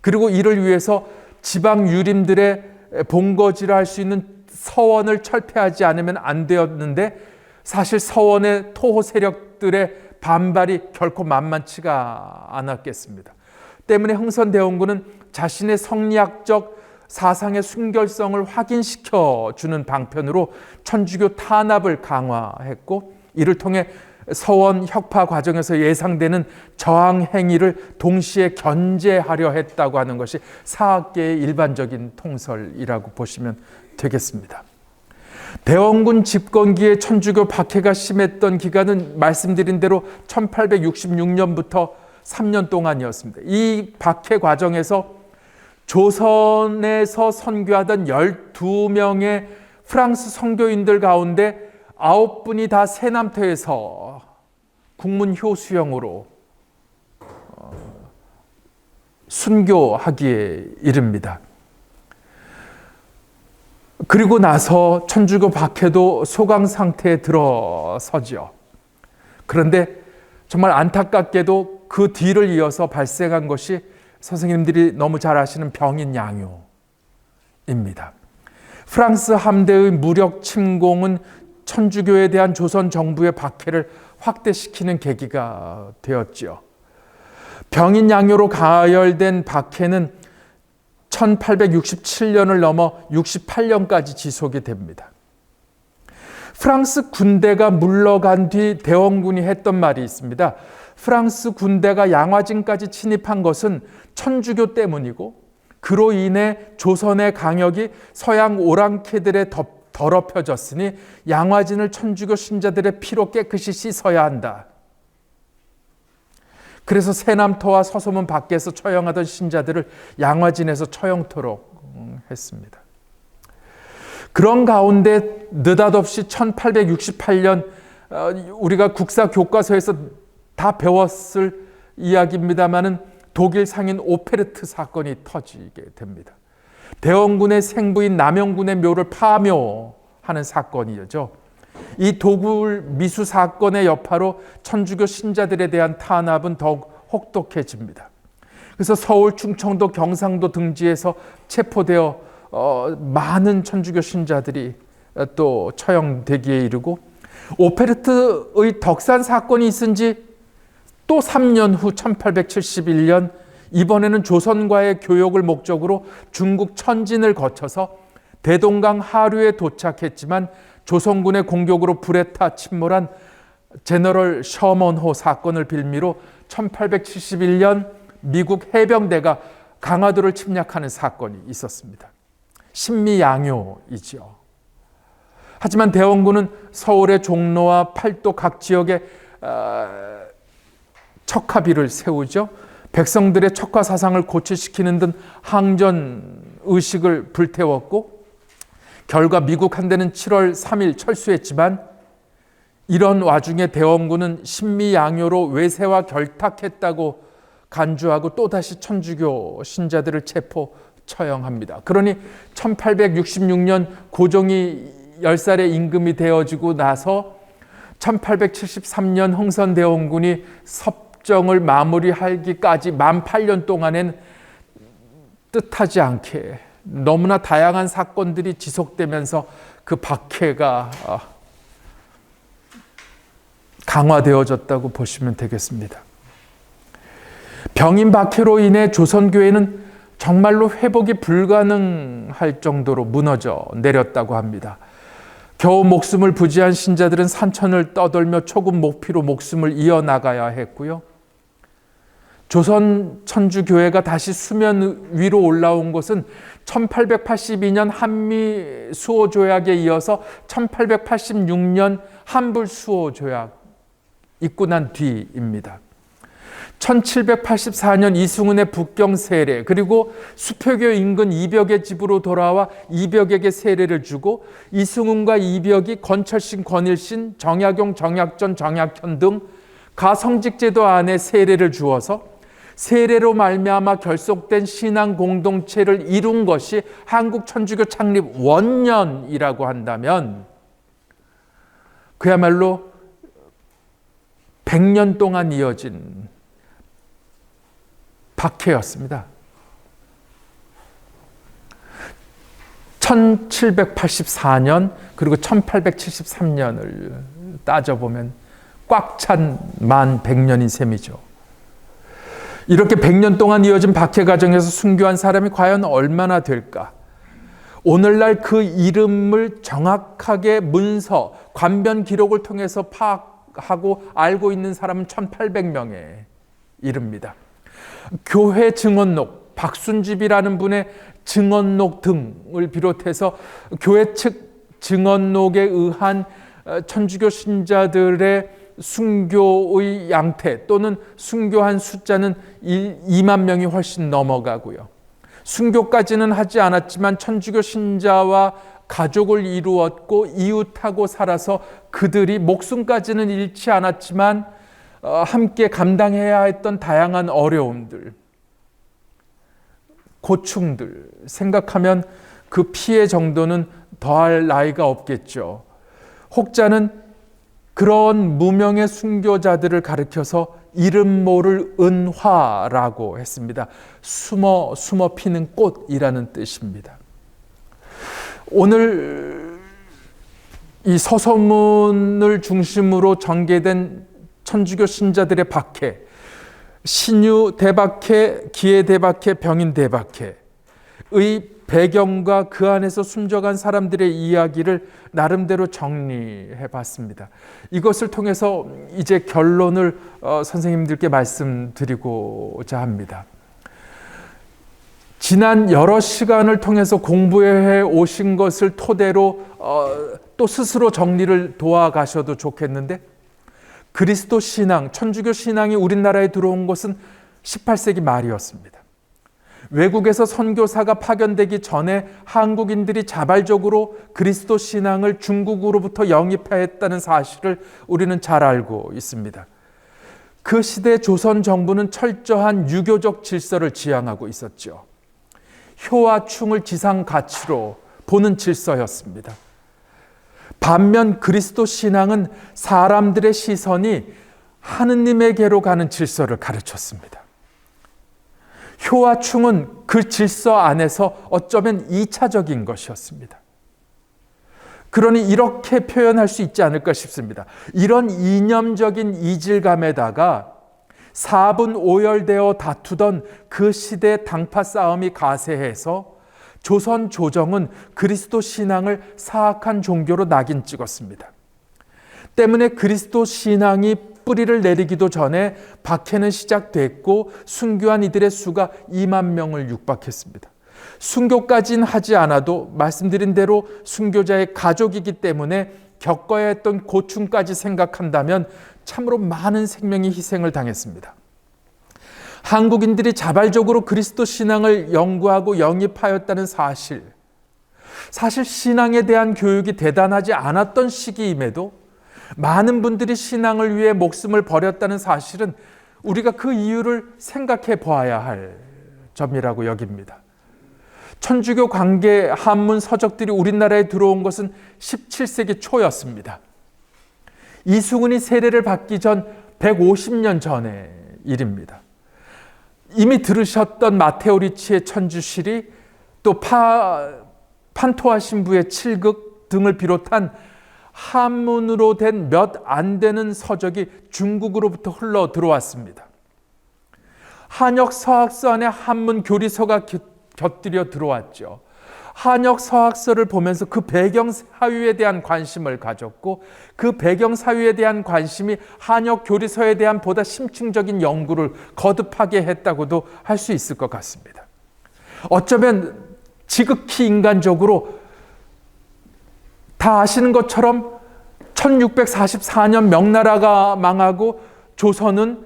그리고 이를 위해서 지방 유림들의 본거지를 할 수 있는 서원을 철폐하지 않으면 안 되었는데 사실 서원의 토호 세력들의 반발이 결코 만만치가 않았겠습니다. 때문에 흥선대원군은 자신의 성리학적 사상의 순결성을 확인시켜 주는 방편으로 천주교 탄압을 강화했고 이를 통해 서원 혁파 과정에서 예상되는 저항 행위를 동시에 견제하려 했다고 하는 것이 사학계의 일반적인 통설이라고 보시면 되겠습니다. 대원군 집권기에 천주교 박해가 심했던 기간은 말씀드린 대로 1866년부터 3년 동안이었습니다. 이 박해 과정에서 조선에서 선교하던 12명의 프랑스 선교인들 가운데 9분이 다 세남태에서 국문 효수형으로 순교하기에 이릅니다. 그리고 나서 천주교 박해도 소강 상태에 들어서죠. 그런데 정말 안타깝게도 그 뒤를 이어서 발생한 것이 선생님들이 너무 잘 아시는 병인 양요입니다. 프랑스 함대의 무력 침공은 천주교에 대한 조선 정부의 박해를 확대시키는 계기가 되었지요. 병인 양요로 가열된 박해는 1867년을 넘어 68년까지 지속이 됩니다. 프랑스 군대가 물러간 뒤 대원군이 했던 말이 있습니다. 프랑스 군대가 양화진까지 침입한 것은 천주교 때문이고 그로 인해 조선의 강역이 서양 오랑캐들에 더럽혀졌으니 양화진을 천주교 신자들의 피로 깨끗이 씻어야 한다. 그래서 세남터와 서소문 밖에서 처형하던 신자들을 양화진에서 처형토록 했습니다. 그런 가운데 느닷없이 1868년 우리가 국사 교과서에서 다 배웠을 이야기입니다마는 독일 상인 오페르트 사건이 터지게 됩니다. 대원군의 생부인 남영군의 묘를 파묘하는 사건이죠. 이 독일 미수 사건의 여파로 천주교 신자들에 대한 탄압은 더욱 혹독해집니다. 그래서 서울, 충청도, 경상도 등지에서 체포되어 많은 천주교 신자들이 또 처형되기에 이르고, 오페르트의 덕산 사건이 있은 지 또 3년 후 1871년 이번에는 조선과의 교역을 목적으로 중국 천진을 거쳐서 대동강 하류에 도착했지만 조선군의 공격으로 불에 타 침몰한 제너럴 셔먼호 사건을 빌미로 1871년 미국 해병대가 강화도를 침략하는 사건이 있었습니다. 신미양요이죠. 하지만 대원군은 서울의 종로와 팔도 각 지역에 척화비를 세우죠. 백성들의 척화 사상을 고취시키는 등 항전 의식을 불태웠고, 결과 미국 함대는 7월 3일 철수했지만 이런 와중에 대원군은 신미양요로 외세와 결탁했다고 간주하고 또다시 천주교 신자들을 체포 처형합니다. 그러니 1866년 고종이 10살의 임금이 되어지고 나서 1873년 흥선대원군이 섭정을 마무리하기까지 18년 동안엔 뜻하지 않게 너무나 다양한 사건들이 지속되면서 그 박해가 강화되어졌다고 보시면 되겠습니다. 병인 박해로 인해 조선교회는 정말로 회복이 불가능할 정도로 무너져 내렸다고 합니다. 겨우 목숨을 부지한 신자들은 산천을 떠돌며 초급 목피로 목숨을 이어나가야 했고요. 조선 천주교회가 다시 수면 위로 올라온 것은 1882년 한미 수호 조약에 이어서 1886년 한불 수호 조약 있고 난 뒤입니다. 1784년 이승훈의 북경 세례, 그리고 수표교 인근 이벽의 집으로 돌아와 이벽에게 세례를 주고, 이승훈과 이벽이 건철신, 권일신, 정약용, 정약전, 정약현 등 가성직제도 안에 세례를 주어서 세례로 말미암아 결속된 신앙 공동체를 이룬 것이 한국 천주교 창립 원년이라고 한다면 그야말로 100년 동안 이어진 박해였습니다. 1784년 그리고 1873년을 따져보면 꽉 찬 만 100년인 셈이죠. 이렇게 100년 동안 이어진 박해 과정에서 순교한 사람이 과연 얼마나 될까? 오늘날 그 이름을 정확하게 문서, 관변 기록을 통해서 파악하고 알고 있는 사람은 1800명에 이릅니다. 교회 증언록, 박순집이라는 분의 증언록 등을 비롯해서 교회 측 증언록에 의한 천주교 신자들의 순교의 양태 또는 순교한 숫자는 2만 명이 훨씬 넘어가고요. 순교까지는 하지 않았지만 천주교 신자와 가족을 이루었고 이웃하고 살아서 그들이 목숨까지는 잃지 않았지만 함께 감당해야 했던 다양한 어려움들, 고충들 생각하면 그 피해 정도는 더할 나위가 없겠죠. 혹자는 그런 무명의 순교자들을 가리켜서 이름 모를 은화라고 했습니다. 숨어 피는 꽃이라는 뜻입니다. 오늘 이 서소문을 중심으로 전개된 천주교 신자들의 박해, 신유 대박해, 기해 대박해, 병인 대박해의 배경과 그 안에서 숨져간 사람들의 이야기를 나름대로 정리해 봤습니다. 이것을 통해서 이제 결론을 선생님들께 말씀드리고자 합니다. 지난 여러 시간을 통해서 공부해 오신 것을 토대로 또 스스로 정리를 도와가셔도 좋겠는데, 그리스도 신앙, 천주교 신앙이 우리나라에 들어온 것은 18세기 말이었습니다. 외국에서 선교사가 파견되기 전에 한국인들이 자발적으로 그리스도 신앙을 중국으로부터 영입했다는 사실을 우리는 잘 알고 있습니다. 그 시대 조선 정부는 철저한 유교적 질서를 지향하고 있었죠. 효와 충을 지상 가치로 보는 질서였습니다. 반면 그리스도 신앙은 사람들의 시선이 하느님에게로 가는 질서를 가르쳤습니다. 효와 충은 그 질서 안에서 어쩌면 2차적인 것이었습니다. 그러니 이렇게 표현할 수 있지 않을까 싶습니다. 이런 이념적인 이질감에다가 사분오열되어 다투던 그 시대 당파 싸움이 가세해서 조선 조정은 그리스도 신앙을 사악한 종교로 낙인 찍었습니다. 때문에 그리스도 신앙이 뿌리를 내리기도 전에 박해는 시작됐고 순교한 이들의 수가 2만 명을 육박했습니다. 순교까지는 하지 않아도 말씀드린 대로 순교자의 가족이기 때문에 겪어야 했던 고충까지 생각한다면 참으로 많은 생명이 희생을 당했습니다. 한국인들이 자발적으로 그리스도 신앙을 연구하고 영입하였다는 사실 신앙에 대한 교육이 대단하지 않았던 시기임에도 많은 분들이 신앙을 위해 목숨을 버렸다는 사실은 우리가 그 이유를 생각해 보아야 할 점이라고 여깁니다. 천주교 관계 한문 서적들이 우리나라에 들어온 것은 17세기 초였습니다. 이수근이 세례를 받기 전 150년 전의 일입니다. 이미 들으셨던 마테오 리치의 천주실이 또 판토아 신부의 칠극 등을 비롯한 한문으로 된 몇 안 되는 서적이 중국으로부터 흘러 들어왔습니다. 한역 서학서 안에 한문 교리서가 곁들여 들어왔죠. 한역 서학서를 보면서 그 배경 사유에 대한 관심을 가졌고 그 배경 사유에 대한 관심이 한역 교리서에 대한 보다 심층적인 연구를 거듭하게 했다고도 할 수 있을 것 같습니다. 어쩌면 지극히 인간적으로 다 아시는 것처럼 1644년 명나라가 망하고 조선은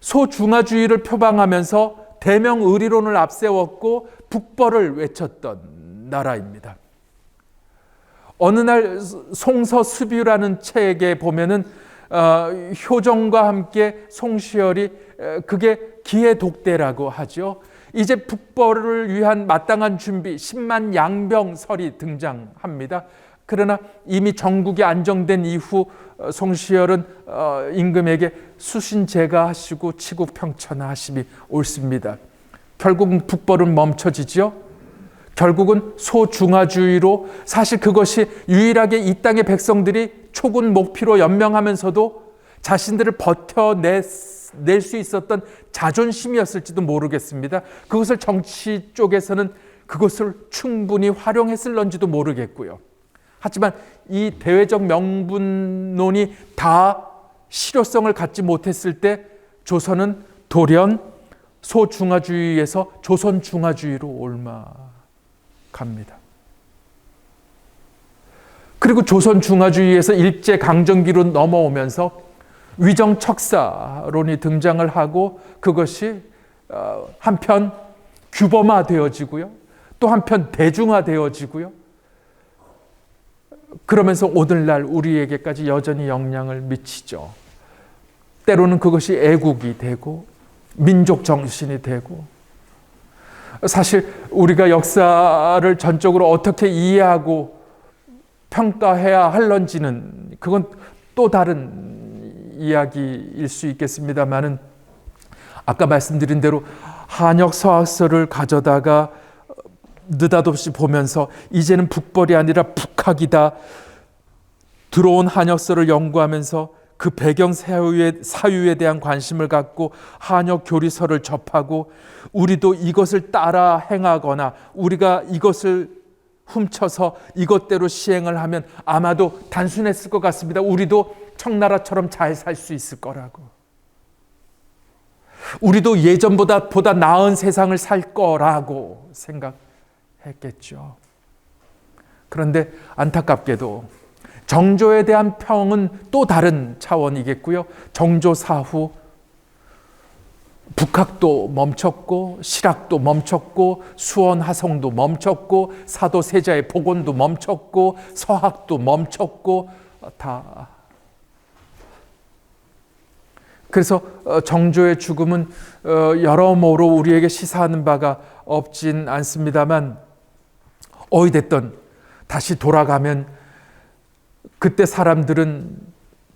소중화주의를 표방하면서 대명의리론을 앞세웠고 북벌을 외쳤던 나라입니다. 어느 날 송서수비라는 책에 보면은 효정과 함께 송시열이 그게 기해독대라고 하죠. 이제 북벌을 위한 마땅한 준비 10만 양병설이 등장합니다. 그러나 이미 정국이 안정된 이후 송시열은 임금에게 수신제가 하시고 치국평천하심이 옳습니다. 결국은 북벌은 멈춰지죠. 결국은 소중화주의로 사실 그것이 유일하게 이 땅의 백성들이 초군 목피로 연명하면서도 자신들을 버텨낼 수 있었던 자존심이었을지도 모르겠습니다. 그것을 정치 쪽에서는 그것을 충분히 활용했을런지도 모르겠고요. 하지만 이 대외적 명분론이 다 실효성을 갖지 못했을 때 조선은 돌연 소중화주의에서 조선중화주의로 옮아갑니다. 그리고 조선중화주의에서 일제강점기로 넘어오면서 위정척사론이 등장을 하고 그것이 한편 규범화되어지고요. 또 한편 대중화되어지고요. 그러면서 오늘날 우리에게까지 여전히 영향을 미치죠. 때로는 그것이 애국이 되고 민족 정신이 되고 사실 우리가 역사를 전적으로 어떻게 이해하고 평가해야 할런지는 그건 또 다른 이야기일 수 있겠습니다만은 아까 말씀드린 대로 한역 서학서를 가져다가 느닷없이 보면서 이제는 북벌이 아니라 북학이다. 들어온 한역서를 연구하면서 그 배경 사유에 대한 관심을 갖고 한역 교리서를 접하고 우리도 이것을 따라 행하거나 우리가 이것을 훔쳐서 이것대로 시행을 하면 아마도 단순했을 것 같습니다. 우리도 청나라처럼 잘 살 수 있을 거라고. 우리도 예전보다 보다 나은 세상을 살 거라고 생각했겠죠. 그런데 안타깝게도 정조에 대한 평은 또 다른 차원이겠고요. 정조 사후 북학도 멈췄고 실학도 멈췄고 수원 하성도 멈췄고 사도 세자의 복원도 멈췄고 서학도 멈췄고 다. 그래서 정조의 죽음은 여러모로 우리에게 시사하는 바가 없진 않습니다만 어찌됐든 다시 돌아가면 그때 사람들은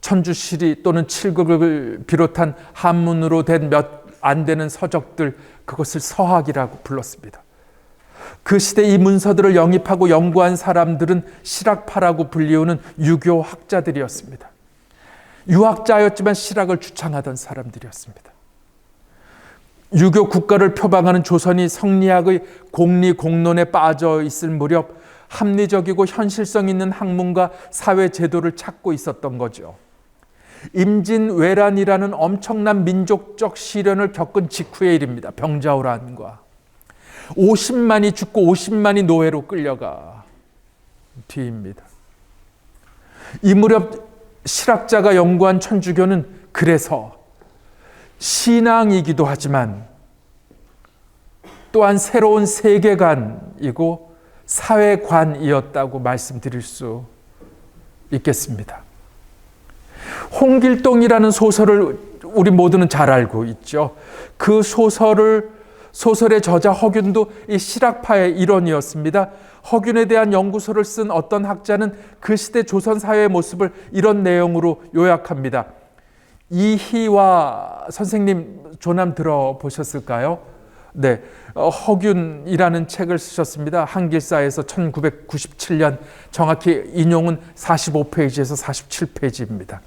천주시리 또는 칠극을 비롯한 한문으로 된 몇 안 되는 서적들, 그것을 서학이라고 불렀습니다. 그 시대 이 문서들을 영입하고 연구한 사람들은 실학파라고 불리우는 유교 학자들이었습니다. 유학자였지만 실학을 주창하던 사람들이었습니다. 유교 국가를 표방하는 조선이 성리학의 공리공론에 빠져 있을 무렵 합리적이고 현실성 있는 학문과 사회 제도를 찾고 있었던 거죠. 임진왜란이라는 엄청난 민족적 시련을 겪은 직후의 일입니다. 병자호란과 50만이 죽고 50만이 노예로 끌려가 뒤입니다. 이 무렵 실학자가 연구한 천주교는 그래서 신앙이기도 하지만 또한 새로운 세계관이고 사회관이었다고 말씀드릴 수 있겠습니다. 홍길동이라는 소설을 우리 모두는 잘 알고 있죠. 그 소설의 저자 허균도 이 실학파의 일원이었습니다. 허균에 대한 연구소를 쓴 어떤 학자는 그 시대 조선 사회의 모습을 이런 내용으로 요약합니다. 이희와 선생님 조남 들어보셨을까요? 네, 허균이라는 책을 쓰셨습니다. 한길사에서 1997년, 정확히 인용은 45페이지에서 47페이지입니다.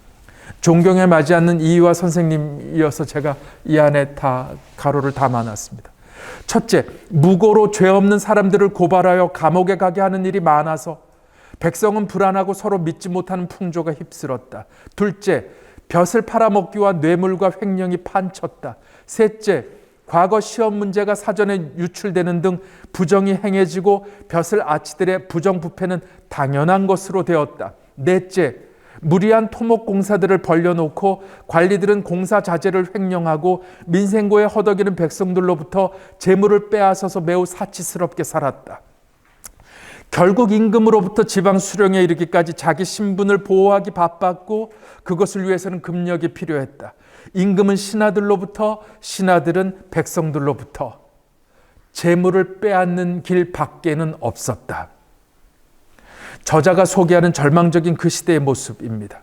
존경에 맞지 않는 이희와 선생님이어서 제가 이 안에 다 가로를 담아놨습니다. 첫째, 무고로 죄 없는 사람들을 고발하여 감옥에 가게 하는 일이 많아서 백성은 불안하고 서로 믿지 못하는 풍조가 휩쓸었다. 둘째, 벼슬 팔아먹기와 뇌물과 횡령이 판쳤다. 셋째, 과거 시험 문제가 사전에 유출되는 등 부정이 행해지고 벼슬 아치들의 부정부패는 당연한 것으로 되었다. 넷째, 무리한 토목공사들을 벌려놓고 관리들은 공사 자재를 횡령하고 민생고에 허덕이는 백성들로부터 재물을 빼앗아서 매우 사치스럽게 살았다. 결국 임금으로부터 지방 수령에 이르기까지 자기 신분을 보호하기 바빴고 그것을 위해서는 금력이 필요했다. 임금은 신하들로부터, 신하들은 백성들로부터 재물을 빼앗는 길 밖에는 없었다. 저자가 소개하는 절망적인 그 시대의 모습입니다.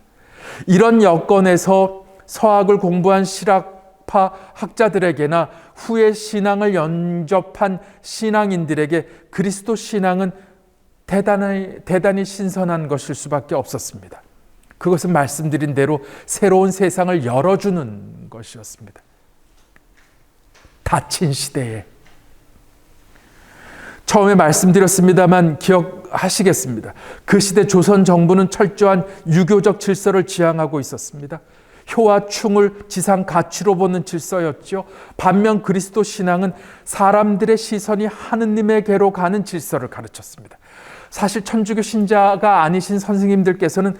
이런 여건에서 서학을 공부한 실학파 학자들에게나 후에 신앙을 영접한 신앙인들에게 그리스도 신앙은 대단히 신선한 것일 수밖에 없었습니다. 그것은 말씀드린 대로 새로운 세상을 열어주는 것이었습니다. 닫힌 시대에 처음에 말씀드렸습니다만 기억하시겠습니다. 그 시대 조선 정부는 철저한 유교적 질서를 지향하고 있었습니다. 효와 충을 지상 가치로 보는 질서였죠. 반면 그리스도 신앙은 사람들의 시선이 하느님에게로 가는 질서를 가르쳤습니다. 사실 천주교 신자가 아니신 선생님들께서는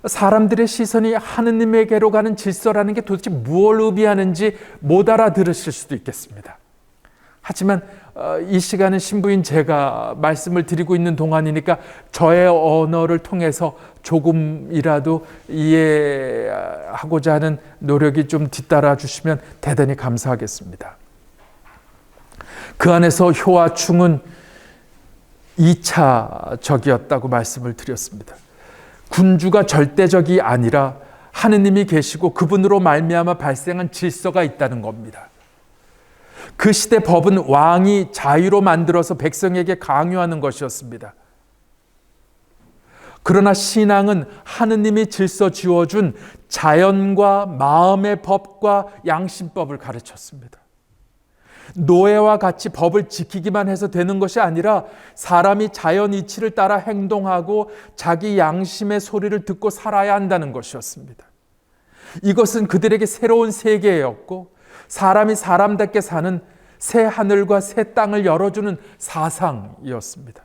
사람들의 시선이 하느님에게로 가는 질서라는 게 도대체 무엇을 의미하는지 못 알아들으실 수도 있겠습니다. 하지만 이 시간은 신부인 제가 말씀을 드리고 있는 동안이니까 저의 언어를 통해서 조금이라도 이해하고자 하는 노력이 좀 뒤따라 주시면 대단히 감사하겠습니다. 그 안에서 효와 충은 2차적이었다고 말씀을 드렸습니다. 군주가 절대적이 아니라 하느님이 계시고 그분으로 말미암아 발생한 질서가 있다는 겁니다. 그 시대 법은 왕이 자유로 만들어서 백성에게 강요하는 것이었습니다. 그러나 신앙은 하느님이 질서 지어준 자연과 마음의 법과 양심법을 가르쳤습니다. 노예와 같이 법을 지키기만 해서 되는 것이 아니라 사람이 자연 이치를 따라 행동하고 자기 양심의 소리를 듣고 살아야 한다는 것이었습니다. 이것은 그들에게 새로운 세계였고 사람이 사람답게 사는 새 하늘과 새 땅을 열어주는 사상이었습니다.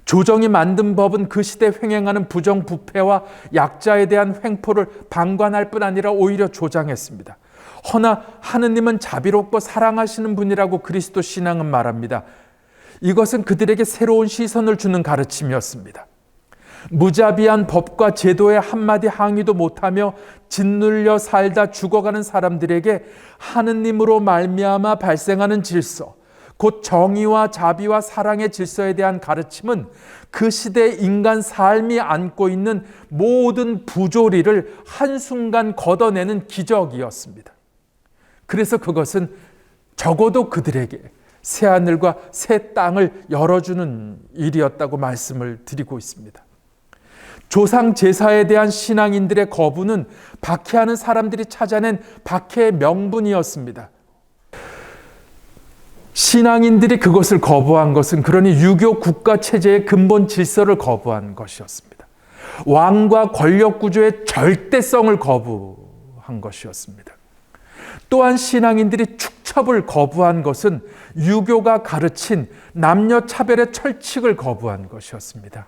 조정이 만든 법은 그 시대 횡행하는 부정부패와 약자에 대한 횡포를 방관할 뿐 아니라 오히려 조장했습니다. 허나 하느님은 자비롭고 사랑하시는 분이라고 그리스도 신앙은 말합니다. 이것은 그들에게 새로운 시선을 주는 가르침이었습니다. 무자비한 법과 제도에 한마디 항의도 못하며 짓눌려 살다 죽어가는 사람들에게 하느님으로 말미암아 발생하는 질서, 곧 정의와 자비와 사랑의 질서에 대한 가르침은 그 시대 인간 삶이 안고 있는 모든 부조리를 한순간 걷어내는 기적이었습니다. 그래서 그것은 적어도 그들에게 새하늘과 새 땅을 열어주는 일이었다고 말씀을 드리고 있습니다. 조상 제사에 대한 신앙인들의 거부는 박해하는 사람들이 찾아낸 박해의 명분이었습니다. 신앙인들이 그것을 거부한 것은 그러니 유교 국가 체제의 근본 질서를 거부한 것이었습니다. 왕과 권력 구조의 절대성을 거부한 것이었습니다. 또한 신앙인들이 축첩을 거부한 것은 유교가 가르친 남녀 차별의 철칙을 거부한 것이었습니다.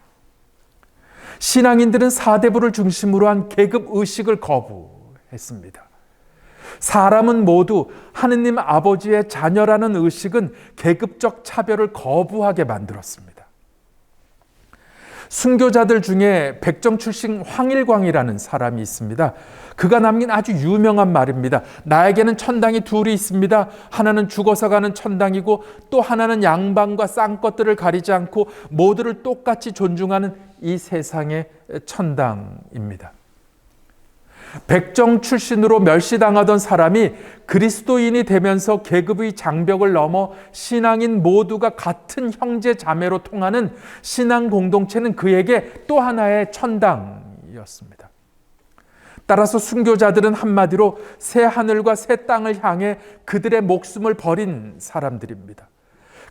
신앙인들은 사대부를 중심으로 한 계급 의식을 거부했습니다. 사람은 모두 하느님 아버지의 자녀라는 의식은 계급적 차별을 거부하게 만들었습니다. 순교자들 중에 백정 출신 황일광이라는 사람이 있습니다. 그가 남긴 아주 유명한 말입니다. 나에게는 천당이 둘이 있습니다. 하나는 죽어서 가는 천당이고 또 하나는 양반과 쌍것들을 가리지 않고 모두를 똑같이 존중하는 이 세상의 천당입니다. 백정 출신으로 멸시당하던 사람이 그리스도인이 되면서 계급의 장벽을 넘어 신앙인 모두가 같은 형제 자매로 통하는 신앙 공동체는 그에게 또 하나의 천당이었습니다. 따라서 순교자들은 한마디로 새 하늘과 새 땅을 향해 그들의 목숨을 버린 사람들입니다.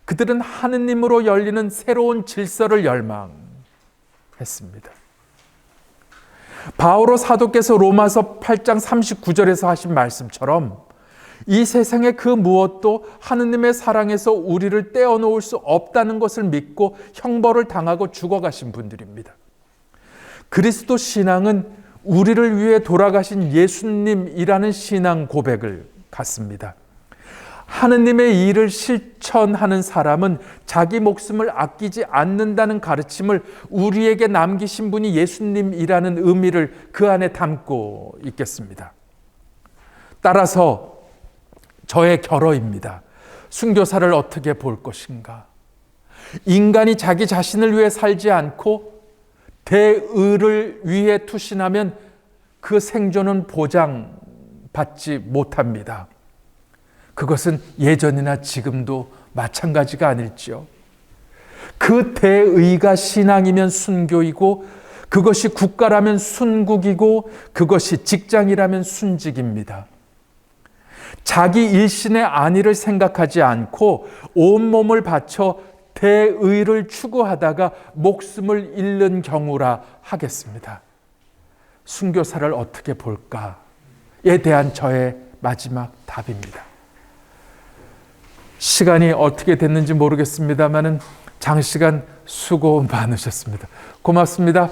그들은 하느님으로 열리는 새로운 질서를 열망했습니다. 바오로 사도께서 로마서 8장 39절에서 하신 말씀처럼 이 세상의 그 무엇도 하느님의 사랑에서 우리를 떼어놓을 수 없다는 것을 믿고 형벌을 당하고 죽어가신 분들입니다. 그리스도 신앙은 우리를 위해 돌아가신 예수님이라는 신앙 고백을 갖습니다. 하느님의 일을 실천하는 사람은 자기 목숨을 아끼지 않는다는 가르침을 우리에게 남기신 분이 예수님이라는 의미를 그 안에 담고 있겠습니다. 따라서 저의 결어입니다. 순교사를 어떻게 볼 것인가? 인간이 자기 자신을 위해 살지 않고 대의를 위해 투신하면 그 생존은 보장받지 못합니다. 그것은 예전이나 지금도 마찬가지가 아닐지요. 그 대의가 신앙이면 순교이고 그것이 국가라면 순국이고 그것이 직장이라면 순직입니다. 자기 일신의 안위를 생각하지 않고 온몸을 바쳐 대의를 추구하다가 목숨을 잃는 경우라 하겠습니다. 순교사를 어떻게 볼까에 대한 저의 마지막 답입니다. 시간이 어떻게 됐는지 모르겠습니다만은 장시간 수고 많으셨습니다. 고맙습니다.